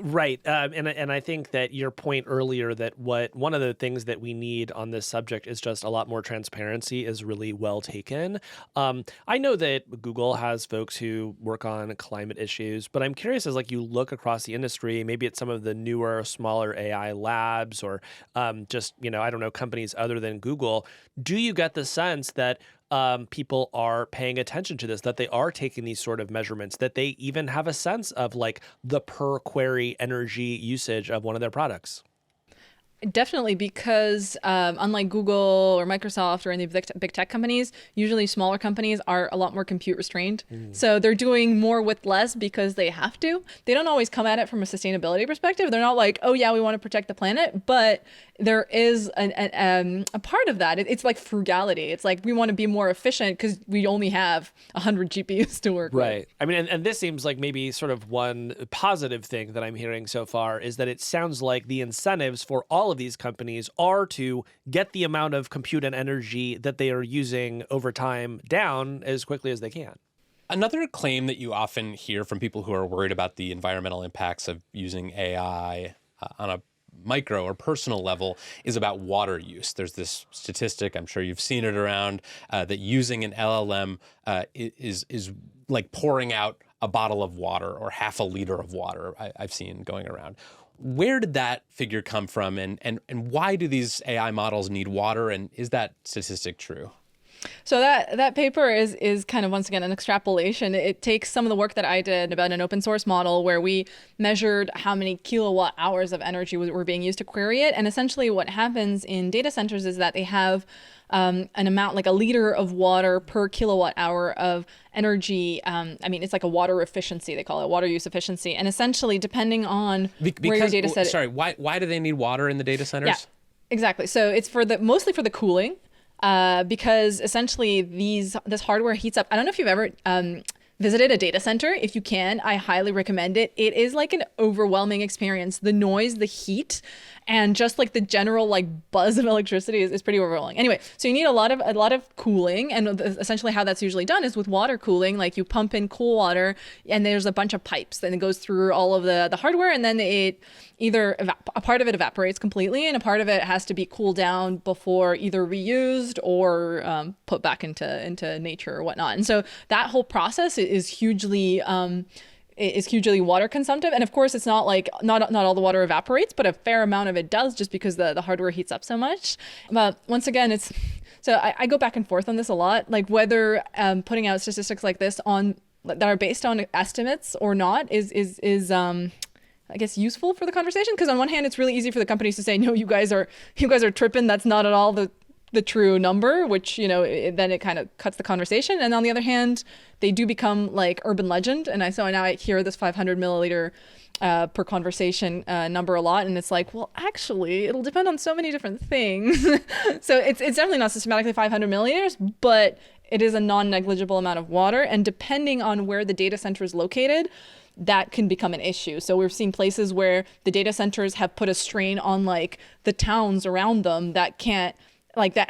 Speaker 1: Right. And I think that your point earlier that one of the things that we need on this subject is just a lot more transparency is really well taken. I know that Google has folks who work on climate issues, but I'm curious as you look across the industry, maybe it's some of the newer, smaller AI labs or just, I don't know, companies other than Google. Do you get the sense that people are paying attention to this, that they are taking these sort of measurements, that they even have a sense of the per query energy usage of one of their products?
Speaker 7: Definitely, because unlike Google or Microsoft or any big tech companies, usually smaller companies are a lot more compute restrained. So they're doing more with less because they have to. They don't always come at it from a sustainability perspective. They're not like, oh yeah, we want to protect the planet, but there is a part of that. It's like frugality. It's like we want to be more efficient because we only have 100 GPUs to work with.
Speaker 1: Right. I mean, and this seems like maybe sort of one positive thing that I'm hearing so far is that it sounds like the incentives for all of these companies are to get the amount of compute and energy that they are using over time down as quickly as they can.
Speaker 2: Another claim that you often hear from people who are worried about the environmental impacts of using AI on a micro or personal level is about water use. There's this statistic, I'm sure you've seen it around, that using an LLM is like pouring out a bottle of water or half a liter of water I've seen going around. Where did that figure come from, and why do these AI models need water, and is that statistic true?
Speaker 7: So that paper is kind of, once again, an extrapolation. It takes some of the work that I did about an open source model where we measured how many kilowatt hours of energy were being used to query it. And essentially what happens in data centers is that they have an amount, like a liter of water per kilowatt hour of energy. It's like a water efficiency, they call it water use efficiency. And essentially, depending on where your data set...
Speaker 2: Sorry, why do they need water in the data centers?
Speaker 7: Yeah, exactly. So it's mostly for the cooling. Because essentially this hardware heats up. I don't know if you've ever visited a data center. If you can, I highly recommend it. It is like an overwhelming experience. The noise, the heat, and just like the general like buzz of electricity is pretty overwhelming. Anyway, so you need a lot of cooling, and essentially how that's usually done is with water cooling. Like you pump in cool water, and there's a bunch of pipes, then it goes through all of the hardware, and then it either a part of it evaporates completely, and a part of it has to be cooled down before either reused or put back into nature or whatnot. And so that whole process is hugely water consumptive. And of course, it's not like not all the water evaporates, but a fair amount of it does, just because the hardware heats up so much. But once again, so I go back and forth on this a lot, like whether putting out statistics like this that are based on estimates or not is I guess useful for the conversation, because on one hand, it's really easy for the companies to say, no, you guys are tripping. That's not at all the true number, which, then it kind of cuts the conversation. And on the other hand, they do become like urban legend. And so now I hear this 500 milliliter per conversation number a lot. And it's like, well, actually, it'll depend on so many different things. So it's definitely not systematically 500 milliliters, but it is a non-negligible amount of water. And depending on where the data center is located, that can become an issue. So we've seen places where the data centers have put a strain on like the towns around them that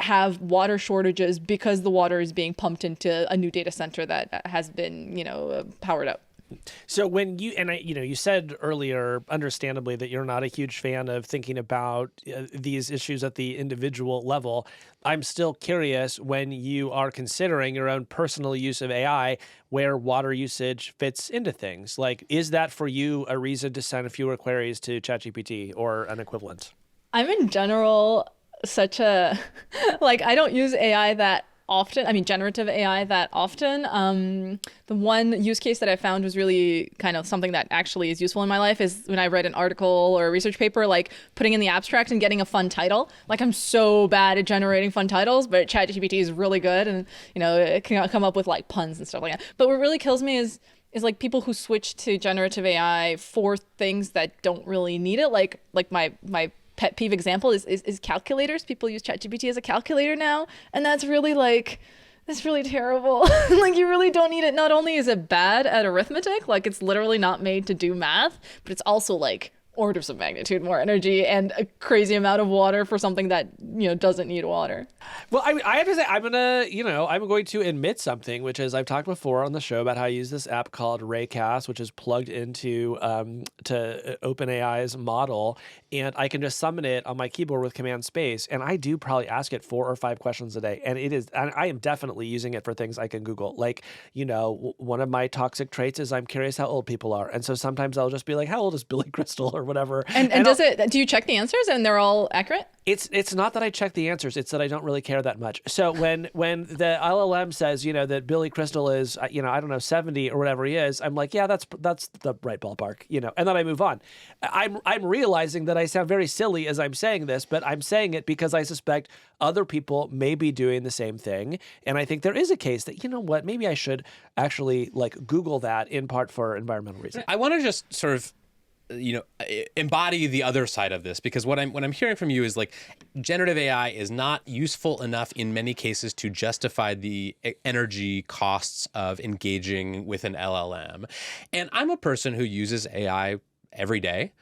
Speaker 7: have water shortages because the water is being pumped into a new data center that has been, powered up.
Speaker 1: So when you said earlier, understandably, that you're not a huge fan of thinking about these issues at the individual level. I'm still curious, when you are considering your own personal use of AI, where water usage fits into things. Like, is that for you a reason to send fewer queries to ChatGPT or an equivalent?
Speaker 7: I'm in general such a, I don't use AI that often. Generative AI that often. The one use case that I found was really kind of something that actually is useful in my life is when I read an article or a research paper, like putting in the abstract and getting a fun title. Like, I'm so bad at generating fun titles, but ChatGPT is really good, and it can come up with like puns and stuff like that. But what really kills me is like people who switch to generative AI for things that don't really need it. Like my pet peeve example is calculators. People use ChatGPT as a calculator now, and that's really terrible. Like, you really don't need it. Not only is it bad at arithmetic, like it's literally not made to do math, but it's also like orders of magnitude more energy and a crazy amount of water for something that doesn't need water.
Speaker 1: Well, I have to say, I'm going to admit something, which is I've talked before on the show about how I use this app called Raycast, which is plugged into to OpenAI's model, and I can just summon it on my keyboard with Command Space, and I do probably ask it 4 or 5 questions a day, and I am definitely using it for things I can Google. Like, one of my toxic traits is I'm curious how old people are, and so sometimes I'll just be like, how old is Billy Crystal or whatever.
Speaker 7: And do you check the answers and they're all accurate?
Speaker 1: It's not that I check the answers. It's that I don't really care that much. So when the LLM says, that Billy Crystal is, I don't know, 70 or whatever he is, I'm like, yeah, that's the right ballpark, and then I move on. I'm realizing that I sound very silly as I'm saying this, but I'm saying it because I suspect other people may be doing the same thing. And I think there is a case that, maybe I should actually Google that, in part for environmental reasons.
Speaker 2: I want to just sort of embody the other side of this, because what I'm hearing from you is like generative AI is not useful enough in many cases to justify the energy costs of engaging with an LLM. And I'm a person who uses AI every day.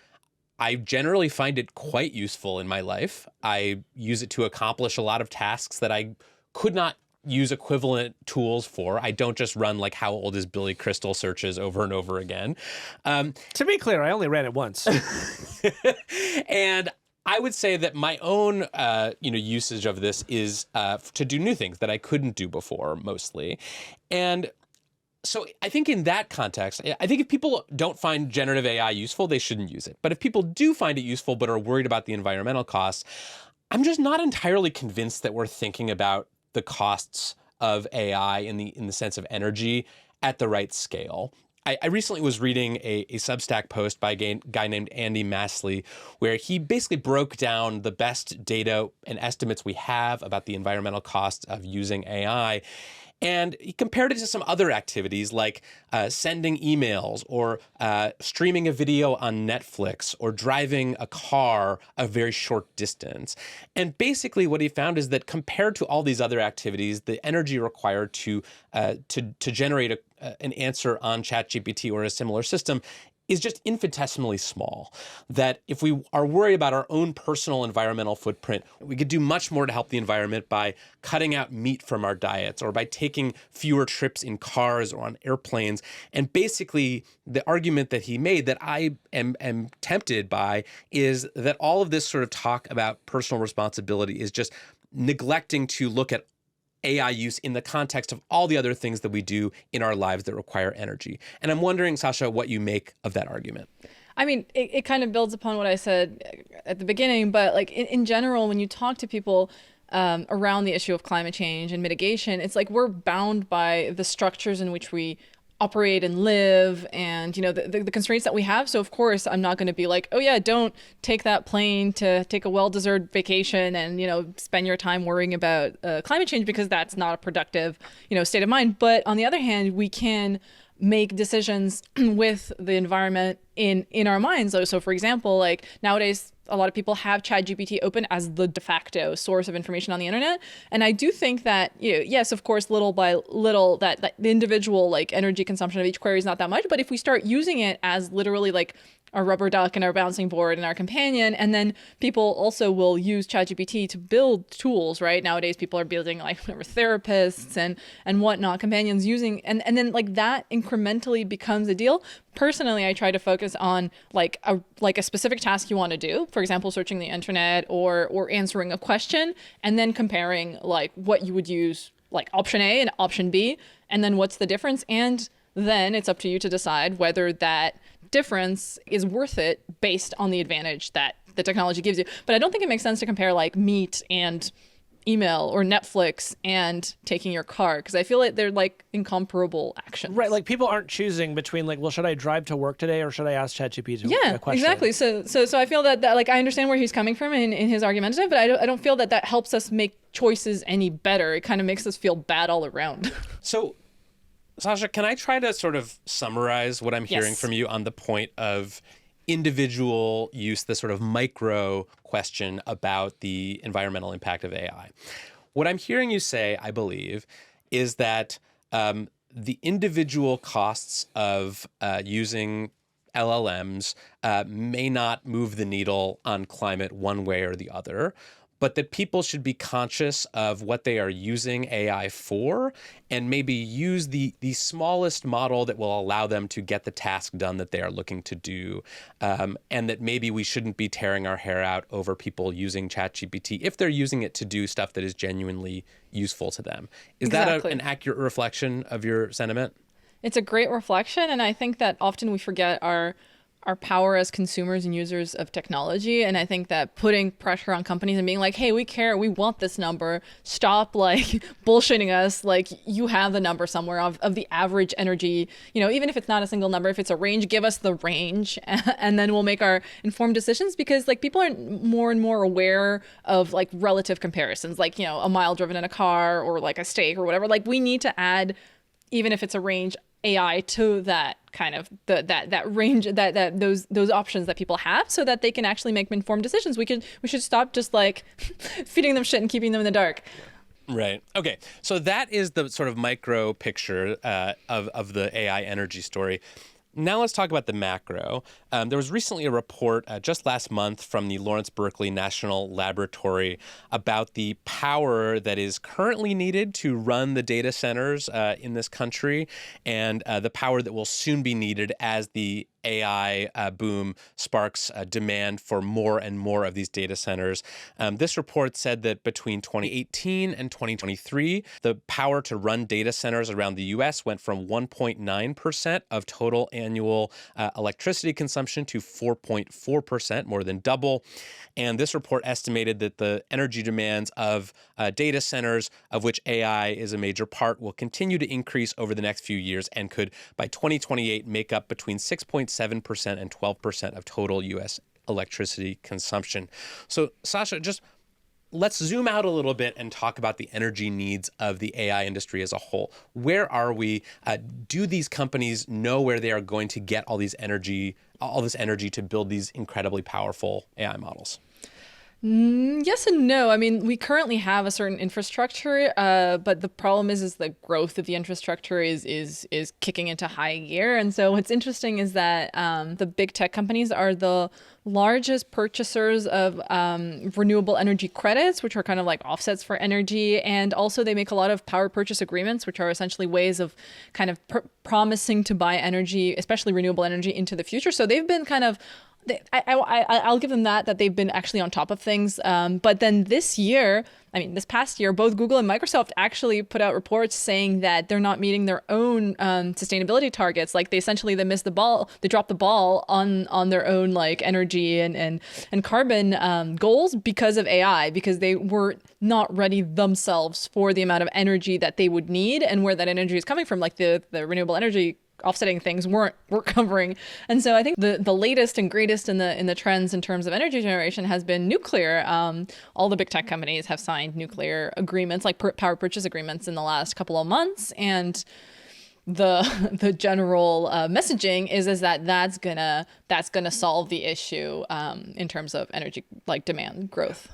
Speaker 2: I generally find it quite useful in my life. I use it to accomplish a lot of tasks that I could not use equivalent tools for. I don't just run like how old is Billy Crystal searches over and over again.
Speaker 1: To be clear, I only ran it once.
Speaker 2: And I would say that my own, usage of this is to do new things that I couldn't do before, mostly. And so I think in that context, I think if people don't find generative AI useful, they shouldn't use it. But if people do find it useful but are worried about the environmental costs, I'm just not entirely convinced that we're thinking about the costs of AI in the sense of energy at the right scale. I recently was reading a Substack post by a guy named Andy Masley, where he basically broke down the best data and estimates we have about the environmental costs of using AI. And he compared it to some other activities like sending emails or streaming a video on Netflix or driving a car a very short distance. And basically what he found is that compared to all these other activities, the energy required to generate an answer on ChatGPT or a similar system is just infinitesimally small. That if we are worried about our own personal environmental footprint, we could do much more to help the environment by cutting out meat from our diets or by taking fewer trips in cars or on airplanes. And basically, the argument that he made that I am tempted by is that all of this sort of talk about personal responsibility is just neglecting to look at AI use in the context of all the other things that we do in our lives that require energy. And I'm wondering, Sasha, what you make of that argument.
Speaker 7: I mean, it kind of builds upon what I said at the beginning, but like in general, when you talk to people around the issue of climate change and mitigation, it's like we're bound by the structures in which we operate and live and, the constraints that we have. So of course, I'm not going to be like, oh yeah, don't take that plane to take a well-deserved vacation and, spend your time worrying about climate change, because that's not a productive, state of mind. But on the other hand, we can make decisions with the environment in our minds. So for example, like nowadays, a lot of people have ChatGPT open as the de facto source of information on the internet. And I do think that, yes, of course, little by little, that the individual like energy consumption of each query is not that much. But if we start using it as literally like our rubber duck and our bouncing board and our companion, and then people also will use ChatGPT to build tools, right? Nowadays, people are building like whatever therapists and whatnot, companions using, and then like that incrementally becomes a deal. Personally, I try to focus on like a specific task you want to do, for example, searching the internet or answering a question, and then comparing like what you would use like option A and option B, and then what's the difference. And then it's up to you to decide whether that difference is worth it based on the advantage that the technology gives you. But I don't think it makes sense to compare like meat and email or Netflix and taking your car, because I feel like they're like incomparable actions.
Speaker 1: Right, like people aren't choosing between like, well, should I drive to work today or should I ask ChatGPT a question?
Speaker 7: Exactly. So I feel that like I understand where he's coming from in his argumentative, but I don't feel that helps us make choices any better. It kind of makes us feel bad all around.
Speaker 2: So Sasha, can I try to sort of summarize what I'm hearing from you on the point of individual use, the sort of micro question about the environmental impact of AI? What I'm hearing you say, I believe, is that the individual costs of using LLMs may not move the needle on climate one way or the other, but that people should be conscious of what they are using AI for and maybe use the smallest model that will allow them to get the task done that they are looking to do. And that maybe we shouldn't be tearing our hair out over people using ChatGPT if they're using it to do stuff that is genuinely useful to them. Is that an accurate reflection of your sentiment?
Speaker 7: It's a great reflection. And I think that often we forget our power as consumers and users of technology. And I think that putting pressure on companies and being like, hey, we care, we want this number, stop like bullshitting us, like you have the number somewhere of the average energy, even if it's not a single number, if it's a range, give us the range and then we'll make our informed decisions, because like people are more and more aware of like relative comparisons, like, a mile driven in a car or like a steak or whatever. Like we need to add, even if it's a range, AI to that kind of that range, that those options that people have, so that they can actually make informed decisions. We should stop just like feeding them shit and keeping them in the dark.
Speaker 2: Right. Okay. So that is the sort of micro picture of the AI energy story. Now let's talk about the macro. There was recently a report just last month from the Lawrence Berkeley National Laboratory about the power that is currently needed to run the data centers in this country, and the power that will soon be needed as the AI boom sparks demand for more and more of these data centers. This report said that between 2018 and 2023, the power to run data centers around the U.S. went from 1.9% of total annual electricity consumption to 4.4%, more than double. And this report estimated that the energy demands of data centers, of which AI is a major part, will continue to increase over the next few years and could, by 2028, make up between 6.7% and 12% of total U.S. electricity consumption. So, Sasha, just let's zoom out a little bit and talk about the energy needs of the AI industry as a whole. Where are we? Do these companies know where they are going to get all this energy to build these incredibly powerful AI models?
Speaker 7: Yes and no. I mean, we currently have a certain infrastructure, but the problem is the growth of the infrastructure is kicking into high gear. And so what's interesting is that the big tech companies are the largest purchasers of renewable energy credits, which are kind of like offsets for energy. And also they make a lot of power purchase agreements, which are essentially ways of kind of promising to buy energy, especially renewable energy, into the future. So they've been kind of I'll give them that they've been actually on top of things. But then this past year, both Google and Microsoft actually put out reports saying that they're not meeting their own sustainability targets. Like they missed the ball. They dropped the ball on their own like energy and carbon goals because of AI, because they were not ready themselves for the amount of energy that they would need and where that energy is coming from. Like the renewable energy offsetting things weren't covering. And so I think the latest and greatest in the trends in terms of energy generation has been nuclear. All the big tech companies have signed nuclear agreements, like power purchase agreements, in the last couple of months. And the general messaging is that that's gonna solve the issue in terms of energy like demand growth.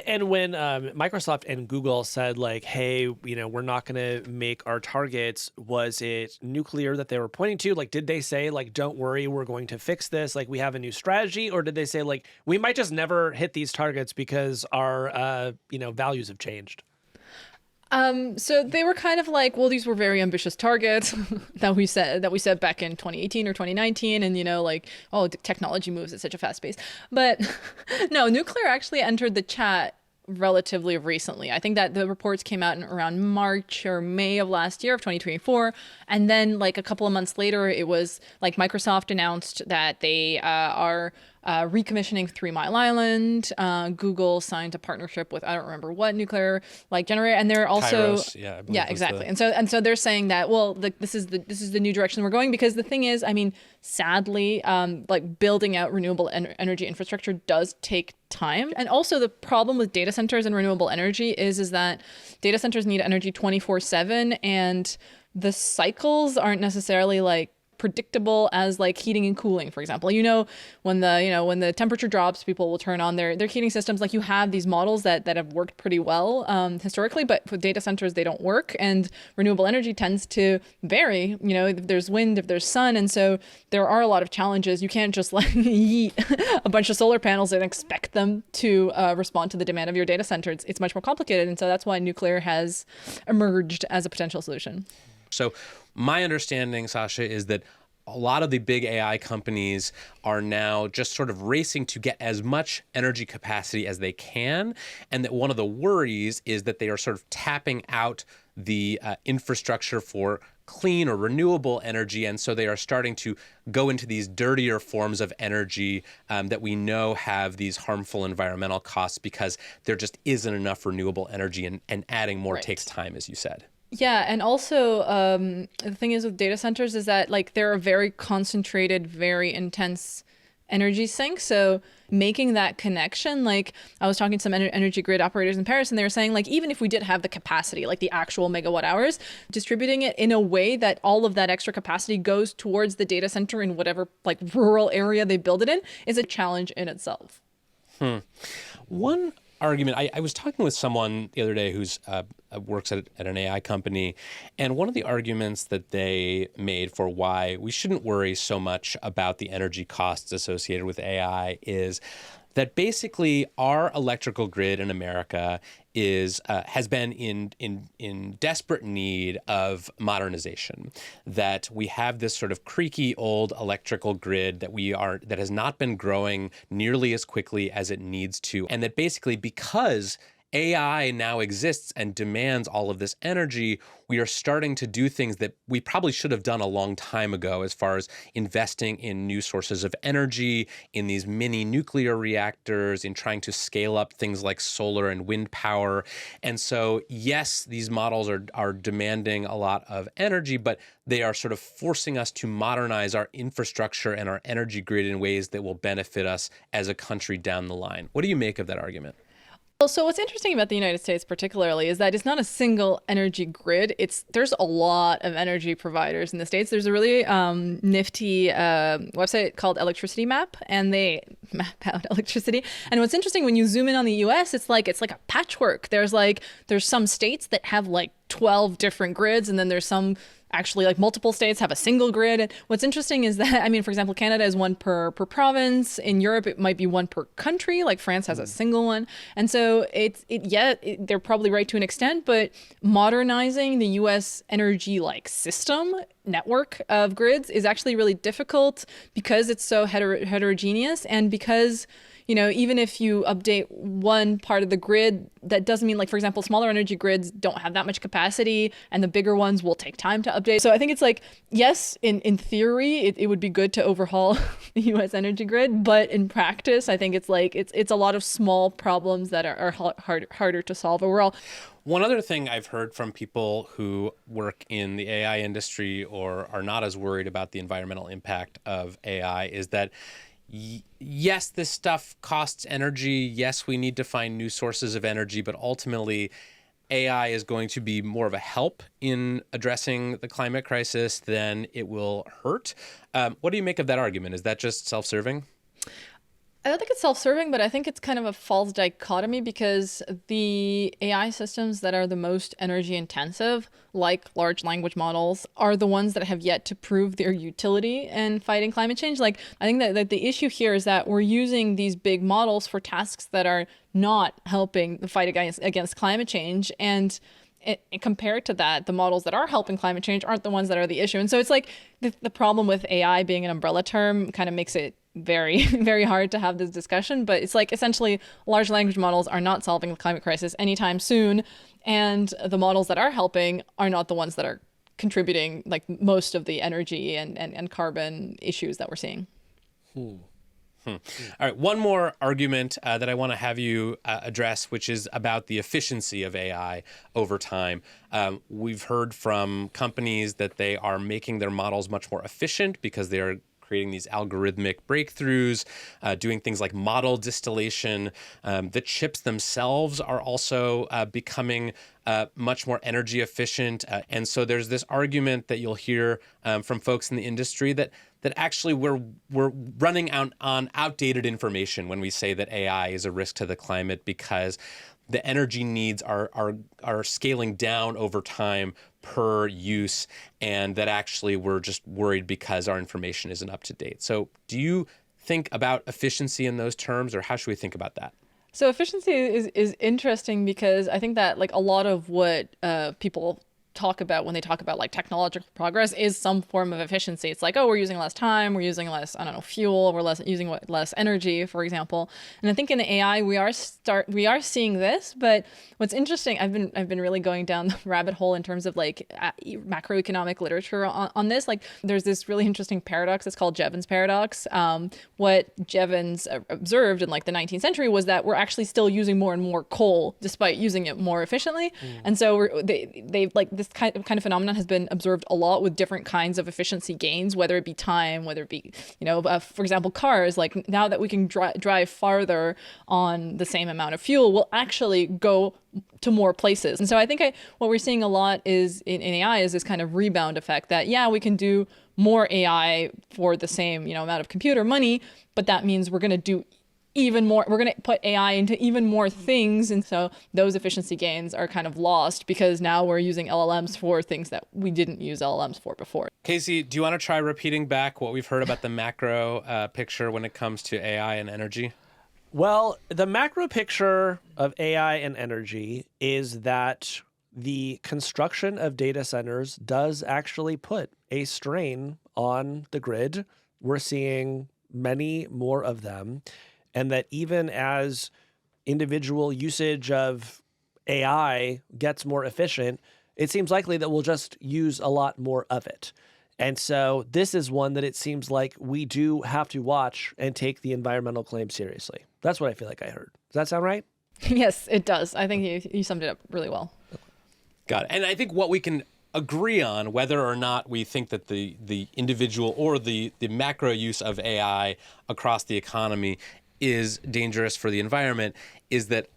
Speaker 1: And when Microsoft and Google said, like, hey, we're not going to make our targets, was it nuclear that they were pointing to? Like, did they say, like, don't worry, we're going to fix this, like, we have a new strategy? Or did they say, like, we might just never hit these targets because our, values have changed?
Speaker 7: So they were kind of like, well, these were very ambitious targets that we set back in 2018 or 2019. And, technology moves at such a fast pace. But no, nuclear actually entered the chat relatively recently. I think that the reports came out in around March or May of last year of 2024. And then like a couple of months later, it was like Microsoft announced that they are recommissioning 3 Mile Island. Google signed a partnership with I don't remember what nuclear generator, and they're also
Speaker 2: Kairos,
Speaker 7: exactly. And so they're saying that this is the new direction we're going, because the thing is, I mean, sadly, building out renewable energy infrastructure does take time. And also the problem with data centers and renewable energy is that data centers need energy 24/7, and the cycles aren't necessarily predictable as heating and cooling, for example. When the temperature drops, people will turn on their heating systems. You have these models that have worked pretty well historically, but for data centers, they don't work. And renewable energy tends to vary, if there's wind, if there's sun. And so there are a lot of challenges. You can't just yeet a bunch of solar panels and expect them to respond to the demand of your data center. It's much more complicated. And so that's why nuclear has emerged as a potential solution.
Speaker 2: So my understanding, Sasha, is that a lot of the big AI companies are now just sort of racing to get as much energy capacity as they can, and that one of the worries is that they are sort of tapping out the infrastructure for clean or renewable energy, and so they are starting to go into these dirtier forms of energy that we know have these harmful environmental costs, because there just isn't enough renewable energy, and adding more takes time, as you said.
Speaker 7: Yeah, and also the thing is with data centers is that they're a very concentrated, very intense energy sink. So making that connection, I was talking to some energy grid operators in Paris, and they were saying even if we did have the capacity, the actual megawatt hours, distributing it in a way that all of that extra capacity goes towards the data center in whatever rural area they build it in is a challenge in itself.
Speaker 2: One argument, I was talking with someone the other day who's works at an AI company, and one of the arguments that they made for why we shouldn't worry so much about the energy costs associated with AI is that basically our electrical grid in America has been in desperate need of modernization. That we have this sort of creaky old electrical grid that has not been growing nearly as quickly as it needs to, and that basically because AI now exists and demands all of this energy, we are starting to do things that we probably should have done a long time ago as far as investing in new sources of energy, in these mini nuclear reactors, in trying to scale up things like solar and wind power. And so, yes, these models are demanding a lot of energy, but they are sort of forcing us to modernize our infrastructure and our energy grid in ways that will benefit us as a country down the line. What do you make of that argument?
Speaker 7: Well, so what's interesting about the United States particularly is that it's not a single energy grid. There's a lot of energy providers in the States. There's a really nifty website called Electricity Map, and they map out electricity. And what's interesting when you zoom in on the US, it's like a patchwork. There's some states that have like 12 different grids, and then there's some actually like multiple states have a single grid. And what's interesting is that, I mean, for example, Canada is one per province. In Europe, it might be one per country. Like France has a single one. And so they're probably right to an extent, but modernizing the US energy like system network of grids is actually really difficult because it's so heterogeneous, and because even if you update one part of the grid, that doesn't mean, like, for example, smaller energy grids don't have that much capacity, and the bigger ones will take time to update. So I think it's like, yes, in theory, it would be good to overhaul the US energy grid, but in practice, I think it's a lot of small problems that are harder to solve overall.
Speaker 2: One other thing I've heard from people who work in the AI industry or are not as worried about the environmental impact of AI is that yes, this stuff costs energy. Yes, we need to find new sources of energy, but ultimately AI is going to be more of a help in addressing the climate crisis than it will hurt. What do you make of that argument? Is that just self-serving?
Speaker 7: I don't think it's self-serving, but I think it's kind of a false dichotomy, because the AI systems that are the most energy intensive, like large language models, are the ones that have yet to prove their utility in fighting climate change. Like, I think that the issue here is that we're using these big models for tasks that are not helping the fight against climate change. And compared to that, the models that are helping climate change aren't the ones that are the issue. And so it's like the problem with AI being an umbrella term kind of makes it very, very hard to have this discussion. But it's like, essentially, large language models are not solving the climate crisis anytime soon. And the models that are helping are not the ones that are contributing like most of the energy and carbon issues that we're seeing.
Speaker 2: All right, one more argument that I want to have you address, which is about the efficiency of AI over time. We've heard from companies that they are making their models much more efficient because they are creating these algorithmic breakthroughs, doing things like model distillation. The chips themselves are also becoming much more energy efficient. And so there's this argument that you'll hear from folks in the industry that actually we're running out on outdated information when we say that AI is a risk to the climate, because the energy needs are scaling down over time per use, and that actually we're just worried because our information isn't up to date. So do you think about efficiency in those terms, or how should we think about that?
Speaker 7: So efficiency is interesting, because I think that like a lot of what people talk about when they talk about like technological progress is some form of efficiency. It's like, oh, we're using less time, we're using less, I don't know, fuel, we're using less energy, for example. And I think in the AI we are seeing this, but what's interesting, I've been really going down the rabbit hole in terms of like macroeconomic literature on this. Like, there's this really interesting paradox. It's called Jevons paradox. What Jevons observed in like the 19th century was that we're actually still using more and more coal despite using it more efficiently. And so they've like this kind of phenomenon has been observed a lot with different kinds of efficiency gains, whether it be time, whether it be, for example, cars. Like, now that we can drive farther on the same amount of fuel, we'll actually go to more places. And so I think what we're seeing a lot is in AI is this kind of rebound effect that, yeah, we can do more AI for the same, amount of computer money, but that means we're going to do even more, we're going to put AI into even more things. And so those efficiency gains are kind of lost because now we're using LLMs for things that we didn't use LLMs for before.
Speaker 2: Casey, do you want to try repeating back what we've heard about the macro picture when it comes to AI and energy?
Speaker 1: Well, the macro picture of AI and energy is that the construction of data centers does actually put a strain on the grid. We're seeing many more of them, and that even as individual usage of AI gets more efficient, it seems likely that we'll just use a lot more of it. And so this is one that it seems like we do have to watch and take the environmental claim seriously. That's what I feel like I heard. Does that sound right?
Speaker 7: Yes, it does. I think you summed it up really well.
Speaker 2: Got it. And I think what we can agree on, whether or not we think that the individual or the macro use of AI across the economy is dangerous for the environment, is that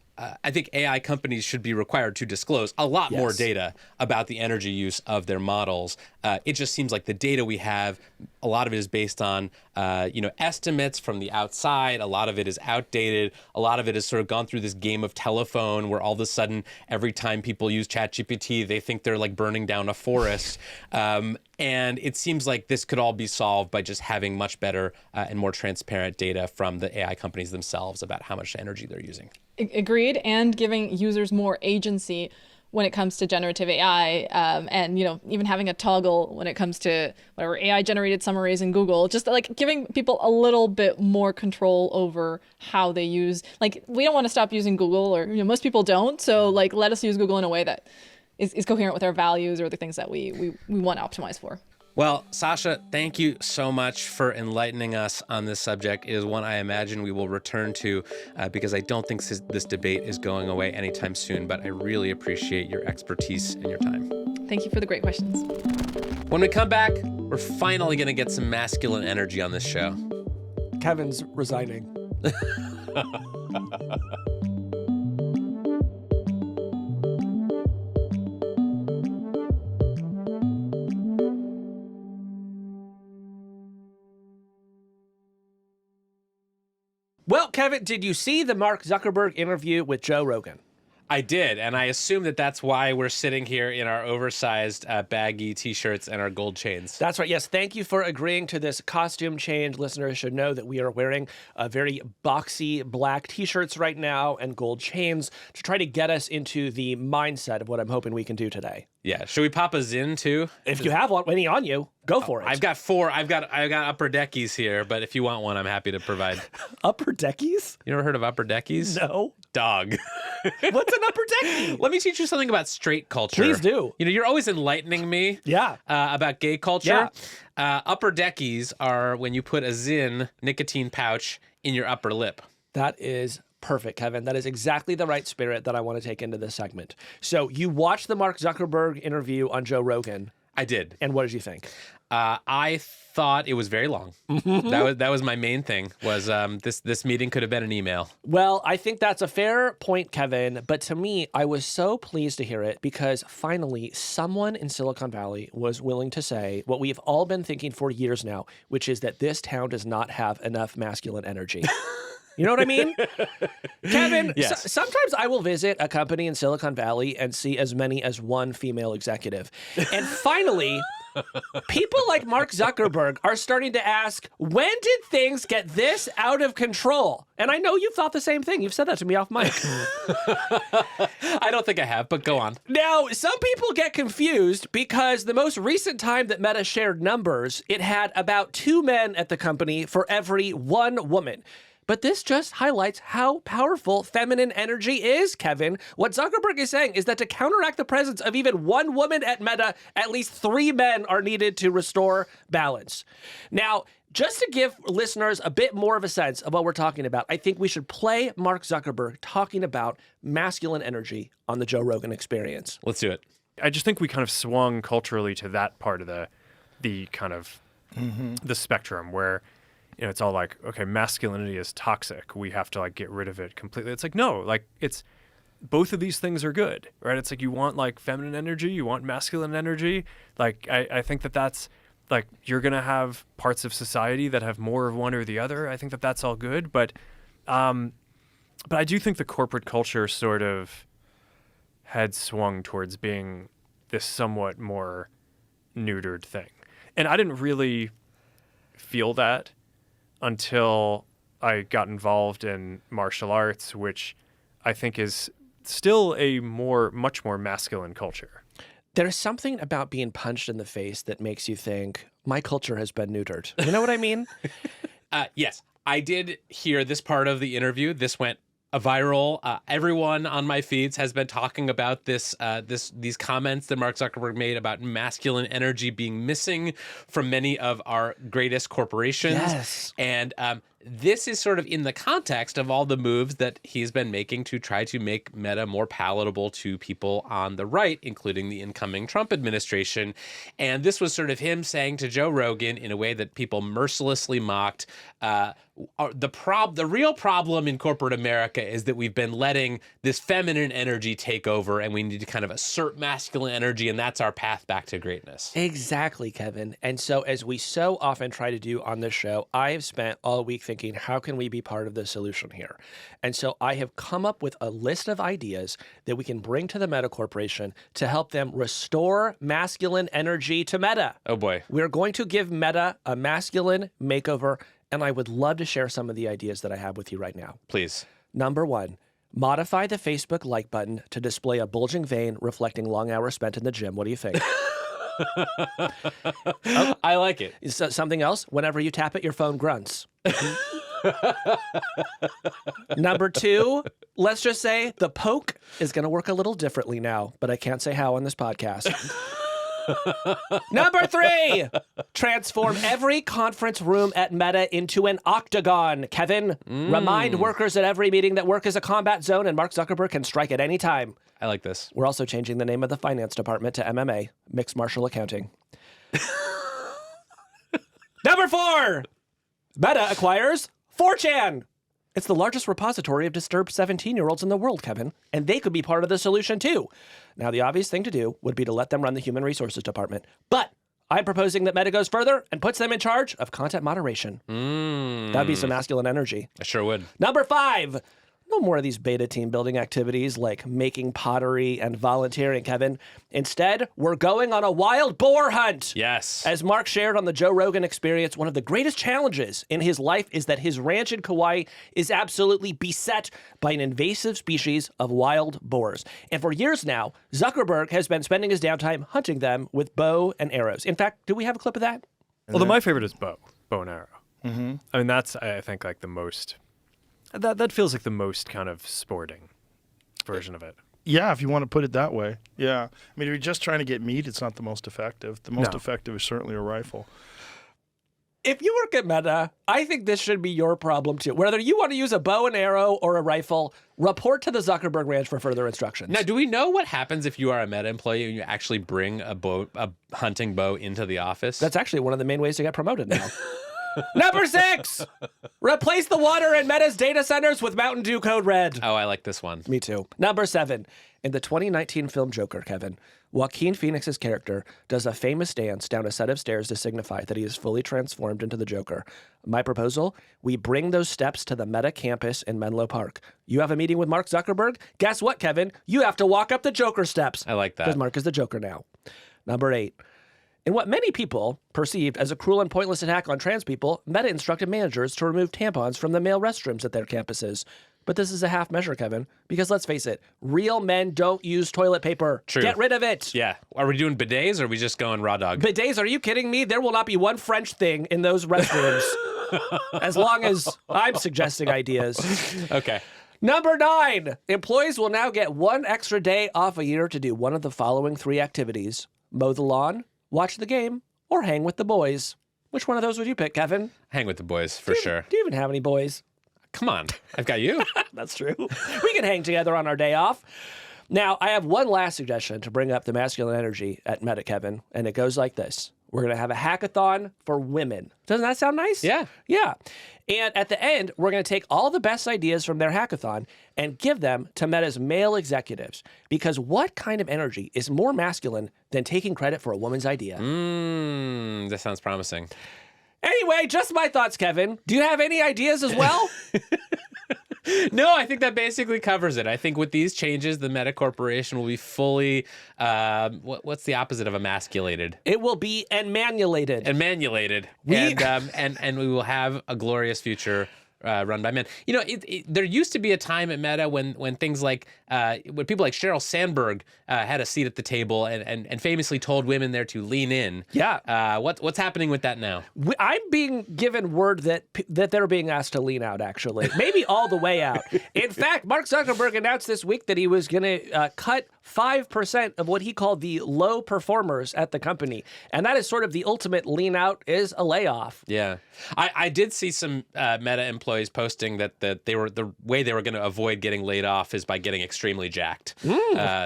Speaker 2: I think AI companies should be required to disclose a lot more data about the energy use of their models. It just seems like the data we have, a lot of it is based on, estimates from the outside. A lot of it is outdated. A lot of it has sort of gone through this game of telephone where all of a sudden, every time people use ChatGPT, they think they're like burning down a forest. And it seems like this could all be solved by just having much better and more transparent data from the AI companies themselves about how much energy they're using.
Speaker 7: Agreed, and giving users more agency when it comes to generative AI, and even having a toggle when it comes to whatever AI generated summaries in Google, just like giving people a little bit more control over how they use. Like, we don't want to stop using Google, or most people don't. So like, let us use Google in a way that is coherent with our values or the things that we want to optimize for.
Speaker 2: Well, Sasha, thank you so much for enlightening us on this subject. It is one I imagine we will return to because I don't think this debate is going away anytime soon, but I really appreciate your expertise and your time.
Speaker 7: Thank you for the great questions.
Speaker 2: When we come back, we're finally going to get some masculine energy on this show.
Speaker 1: Kevin's resigning. Well, Kevin, did you see the Mark Zuckerberg interview with Joe Rogan?
Speaker 2: I did, and I assume that that's why we're sitting here in our oversized baggy T-shirts and our gold chains.
Speaker 1: That's right. Yes, thank you for agreeing to this costume change. Listeners should know that we are wearing very boxy black T-shirts right now and gold chains to try to get us into the mindset of what I'm hoping we can do today.
Speaker 2: Yeah. Should we pop a Zin too?
Speaker 1: If you have one, any on you, go for it.
Speaker 2: I've got 4. I've got upper deckies here, but if you want one, I'm happy to provide.
Speaker 1: Upper deckies?
Speaker 2: You never heard of upper deckies?
Speaker 1: No.
Speaker 2: Dog.
Speaker 1: What's an upper decky?
Speaker 2: Let me teach you something about straight culture.
Speaker 1: Please do.
Speaker 2: You're always enlightening me.
Speaker 1: Yeah.
Speaker 2: About gay culture.
Speaker 1: Yeah.
Speaker 2: Upper deckies are when you put a Zin nicotine pouch in your upper lip.
Speaker 1: That is perfect, Kevin. That is exactly the right spirit that I want to take into this segment. So you watched the Mark Zuckerberg interview on Joe Rogan.
Speaker 2: I did.
Speaker 1: And what did you think?
Speaker 2: I thought it was very long. That was my main thing, was this meeting could have been an email.
Speaker 1: Well, I think that's a fair point, Kevin. But to me, I was so pleased to hear it because finally someone in Silicon Valley was willing to say what we've all been thinking for years now, which is that this town does not have enough masculine energy. You know what I mean? Kevin,
Speaker 2: yes.
Speaker 1: Sometimes I will visit a company in Silicon Valley and see as many as one female executive. And finally, people like Mark Zuckerberg are starting to ask, when did things get this out of control? And I know you've thought the same thing. You've said that to me off mic.
Speaker 2: I don't think I have, but go on.
Speaker 1: Now, some people get confused because the most recent time that Meta shared numbers, it had about 2 men at the company for every 1 woman. But this just highlights how powerful feminine energy is, Kevin. What Zuckerberg is saying is that to counteract the presence of even 1 woman at Meta, at least 3 men are needed to restore balance. Now, just to give listeners a bit more of a sense of what we're talking about, I think we should play Mark Zuckerberg talking about masculine energy on the Joe Rogan Experience.
Speaker 2: Let's do it.
Speaker 8: I just think we kind of swung culturally to that part of the kind of the spectrum where, it's all like, okay, masculinity is toxic. We have to like get rid of it completely. It's like, no, like it's both of these things are good, right? It's like you want like feminine energy, you want masculine energy. Like I think that's like you're going to have parts of society that have more of one or the other. I think that's all good. But But I do think the corporate culture sort of had swung towards being this somewhat more neutered thing. And I didn't really feel that until I got involved in martial arts, which I think is still a much more masculine culture.
Speaker 1: There's something about being punched in the face that makes you think, my culture has been neutered. You know what I mean?
Speaker 2: Yes, I did hear this part of the interview. This went viral. Everyone on my feeds has been talking about these comments that Mark Zuckerberg made about masculine energy being missing from many of our greatest corporations.
Speaker 1: Yes.
Speaker 2: And this is sort of in the context of all the moves that he's been making to try to make Meta more palatable to people on the right, including the incoming Trump administration. And this was sort of him saying to Joe Rogan in a way that people mercilessly mocked, the real problem in corporate America is that we've been letting this feminine energy take over, and we need to kind of assert masculine energy, and that's our path back to greatness.
Speaker 1: Exactly, Kevin. And so, as we so often try to do on this show, I have spent all week thinking, how can we be part of the solution here? And so I have come up with a list of ideas that we can bring to the Meta Corporation to help them restore masculine energy to Meta.
Speaker 2: Oh boy.
Speaker 1: We're going to give Meta a masculine makeover, and I would love to share some of the ideas that I have with you right now.
Speaker 2: Please.
Speaker 1: Number 1, modify the Facebook like button to display a bulging vein reflecting long hours spent in the gym. What do you think?
Speaker 2: I like it.
Speaker 1: Something else, whenever you tap it, your phone grunts. Number 2, let's just say the poke is going to work a little differently now, but I can't say how on this podcast. Number 3, transform every conference room at Meta into an octagon, Kevin. Remind workers at every meeting that work is a combat zone and Mark Zuckerberg can strike at any time.
Speaker 2: I like this.
Speaker 1: We're also changing the name of the finance department to MMA, Mixed Martial Accounting. Number 4, Meta acquires 4chan. It's the largest repository of disturbed 17-year-olds in the world, Kevin, and they could be part of the solution too. Now, the obvious thing to do would be to let them run the human resources department, but I'm proposing that Meta goes further and puts them in charge of content moderation. That'd be some masculine energy.
Speaker 2: I sure would.
Speaker 1: Number 5, no more of these beta team building activities like making pottery and volunteering, Kevin. Instead, we're going on a wild boar hunt.
Speaker 2: Yes.
Speaker 1: As Mark shared on the Joe Rogan Experience, one of the greatest challenges in his life is that his ranch in Kauai is absolutely beset by an invasive species of wild boars. And for years now, Zuckerberg has been spending his downtime hunting them with bow and arrows. In fact, do we have a clip of that?
Speaker 8: Well, my favorite is bow and arrow. Mm-hmm. I mean, that's, I think, like the most... That feels like the most kind of sporting version of it.
Speaker 9: Yeah, if you want to put it that way. Yeah. I mean, if you're just trying to get meat, it's not the most effective. The most effective is certainly a rifle.
Speaker 1: If you work at Meta, I think this should be your problem too. Whether you want to use a bow and arrow or a rifle, report to the Zuckerberg Ranch for further instructions.
Speaker 2: Now, do we know what happens if you are a Meta employee and you actually bring a hunting bow into the office?
Speaker 1: That's actually one of the main ways to get promoted now. Number 6, replace the water in Meta's data centers with Mountain Dew Code Red.
Speaker 2: Oh, I like this one.
Speaker 1: Me too. Number 7, in the 2019 film Joker, Kevin, Joaquin Phoenix's character does a famous dance down a set of stairs to signify that he is fully transformed into the Joker. My proposal, we bring those steps to the Meta campus in Menlo Park. You have a meeting with Mark Zuckerberg? Guess what, Kevin? You have to walk up the Joker steps.
Speaker 2: I like that.
Speaker 1: Because Mark is the Joker now. Number 8, in what many people perceived as a cruel and pointless attack on trans people, Meta instructed managers to remove tampons from the male restrooms at their campuses. But this is a half measure, Kevin, because let's face it, real men don't use toilet paper.
Speaker 2: True.
Speaker 1: Get rid of it.
Speaker 2: Yeah. Are we doing bidets or are we just going raw dog?
Speaker 1: Bidets, are you kidding me? There will not be one French thing in those restrooms as long as I'm suggesting ideas.
Speaker 2: Okay.
Speaker 1: Number 9, employees will now get 1 extra day off a year to do one of the following 3 activities: mow the lawn, watch the game, or hang with the boys. Which one of those would you pick, Kevin?
Speaker 2: Hang with the boys, for sure.
Speaker 1: Do you even have any boys?
Speaker 2: Come on. I've got you.
Speaker 1: That's true. We can hang together on our day off. Now, I have one last suggestion to bring up the masculine energy at Meta, Kevin, and it goes like this. We're going to have a hackathon for women. Doesn't that sound nice?
Speaker 2: Yeah.
Speaker 1: Yeah. And at the end, we're going to take all the best ideas from their hackathon and give them to Meta's male executives. Because what kind of energy is more masculine than taking credit for a woman's idea?
Speaker 2: That sounds promising.
Speaker 1: Anyway, just my thoughts, Kevin. Do you have any ideas as well?
Speaker 2: No, I think that basically covers it. I think with these changes, the Meta Corporation will be fully, what's the opposite of emasculated?
Speaker 1: It will be enmanulated.
Speaker 2: Enmanulated. And we will have a glorious future run by men. You know, there used to be a time at Meta when things like, when people like Sheryl Sandberg had a seat at the table and famously told women there to lean in.
Speaker 1: Yeah.
Speaker 2: What's happening with that now?
Speaker 1: I'm being given word that they're being asked to lean out, actually. Maybe all the way out. In fact, Mark Zuckerberg announced this week that he was going to cut 5% of what he called the low performers at the company. And that is sort of the ultimate lean out, is a layoff.
Speaker 2: Yeah. I did see some Meta employees posting that they were the way they were going to avoid getting laid off is by getting extremely jacked.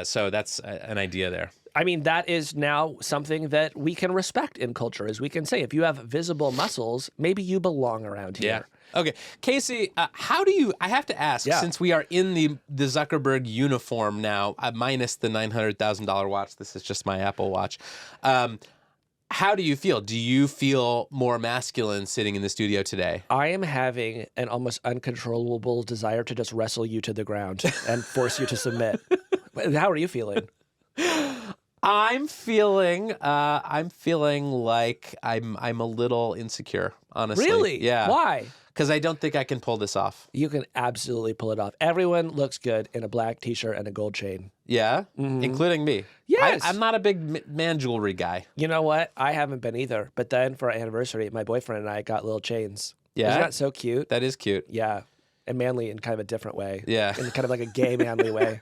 Speaker 2: So that's an idea there.
Speaker 1: I mean, that is now something that we can respect in culture, is we can say, if you have visible muscles, maybe you belong around here.
Speaker 2: Yeah. Okay, Casey, how do you, I have to ask, since we are in the Zuckerberg uniform now, minus the $900,000 watch, this is just my Apple Watch, how do you feel? Do you feel more masculine sitting in the studio today?
Speaker 1: I am having an almost uncontrollable desire to just wrestle you to the ground and force you to submit. How are you feeling?
Speaker 2: I'm feeling like I'm a little insecure, honestly.
Speaker 1: Really?
Speaker 2: Yeah.
Speaker 1: Why?
Speaker 2: Because I don't think I can pull this off.
Speaker 1: You can absolutely pull it off. Everyone looks good in a black t-shirt and a gold chain.
Speaker 2: Yeah? Including me.
Speaker 1: Yes.
Speaker 2: I'm not a big man jewelry guy.
Speaker 1: You know what? I haven't been either. But then for our anniversary, my boyfriend and I got little chains.
Speaker 2: Yeah?
Speaker 1: Isn't that so cute?
Speaker 2: That is cute.
Speaker 1: Yeah. And manly in kind of a different way.
Speaker 2: Yeah.
Speaker 1: In kind of like a gay manly way.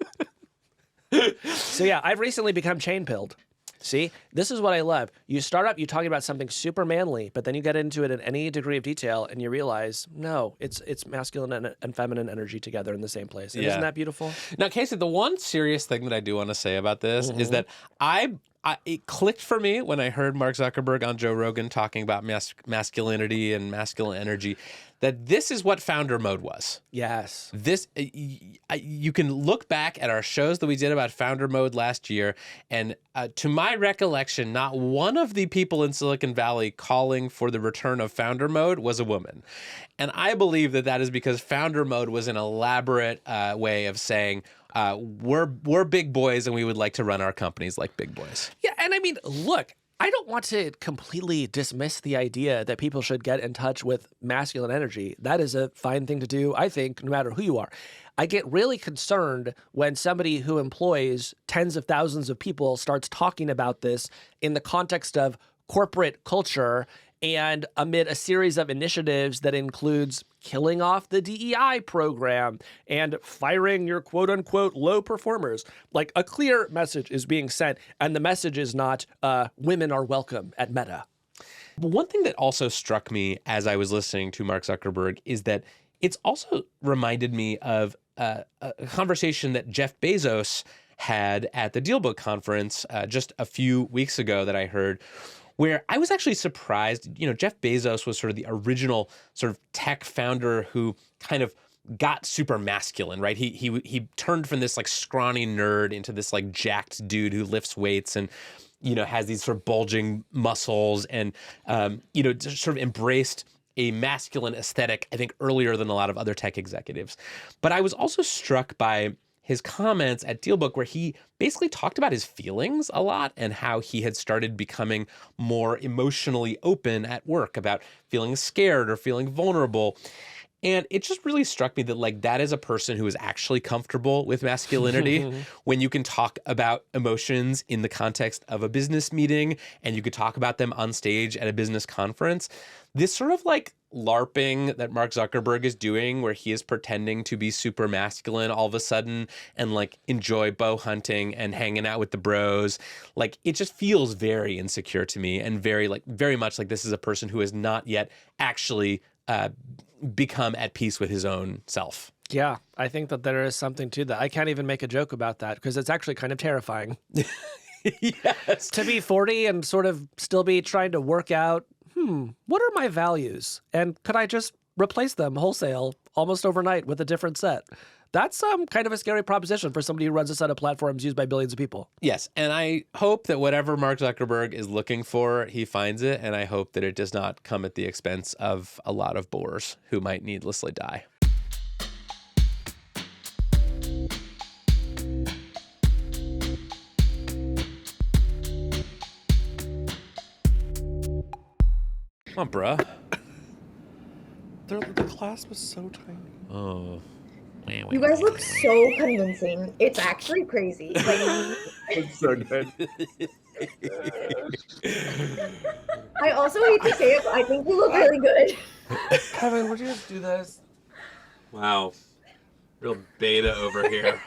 Speaker 1: So yeah, I've recently become chain pilled. See, this is what I love. You start up, you're talking about something super manly, but then you get into it in any degree of detail and you realize, no, it's masculine and feminine energy together in the same place. And isn't that beautiful?
Speaker 2: Now, Casey, the one serious thing that I do want to say about this is that it clicked for me when I heard Mark Zuckerberg on Joe Rogan talking about masculinity and masculine energy, that this is what founder mode was.
Speaker 1: Yes.
Speaker 2: This, you can look back at our shows that we did about founder mode last year, and to my recollection, not one of the people in Silicon Valley calling for the return of founder mode was a woman. And I believe that is because founder mode was an elaborate way of saying, we're big boys and we would like to run our companies like big boys.
Speaker 1: Yeah, and I mean, look, I don't want to completely dismiss the idea that people should get in touch with masculine energy. That is a fine thing to do, I think, no matter who you are. I get really concerned when somebody who employs tens of thousands of people starts talking about this in the context of corporate culture and amid a series of initiatives that includes killing off the DEI program and firing your quote-unquote low performers. Like, a clear message is being sent, and the message is not women are welcome at Meta.
Speaker 2: One thing that also struck me as I was listening to Mark Zuckerberg is that it's also reminded me of a conversation that Jeff Bezos had at the DealBook conference just a few weeks ago that I heard, where I was actually surprised. You know, Jeff Bezos was sort of the original sort of tech founder who kind of got super masculine, right? He turned from this like scrawny nerd into this like jacked dude who lifts weights and, you know, has these sort of bulging muscles and, you know, just sort of embraced a masculine aesthetic, I think, earlier than a lot of other tech executives. But I was also struck by his comments at DealBook, where he basically talked about his feelings a lot and how he had started becoming more emotionally open at work, about feeling scared or feeling vulnerable. And it just really struck me that, like, that is a person who is actually comfortable with masculinity when you can talk about emotions in the context of a business meeting and you could talk about them on stage at a business conference. This sort of like LARPing that Mark Zuckerberg is doing, where he is pretending to be super masculine all of a sudden and like enjoy bow hunting and hanging out with the bros, like it just feels very insecure to me and very much like this is a person who has not yet actually become at peace with his own self.
Speaker 1: Yeah, I think that there is something to that. I can't even make a joke about that because it's actually kind of terrifying.
Speaker 2: Yes.
Speaker 1: To be 40 and sort of still be trying to work out, what are my values? And could I just replace them wholesale almost overnight with a different set? That's kind of a scary proposition for somebody who runs a set of platforms used by billions of people.
Speaker 2: Yes, and I hope that whatever Mark Zuckerberg is looking for, he finds it, and I hope that it does not come at the expense of a lot of boors who might needlessly die. Come on, bruh.
Speaker 1: The clasp was so tiny.
Speaker 2: Oh.
Speaker 10: You guys look so convincing. It's actually crazy. Like,
Speaker 6: It's so good.
Speaker 10: I also hate to say it, but I think you look really good.
Speaker 1: Kevin, would you just do this?
Speaker 2: Wow. Real beta over here.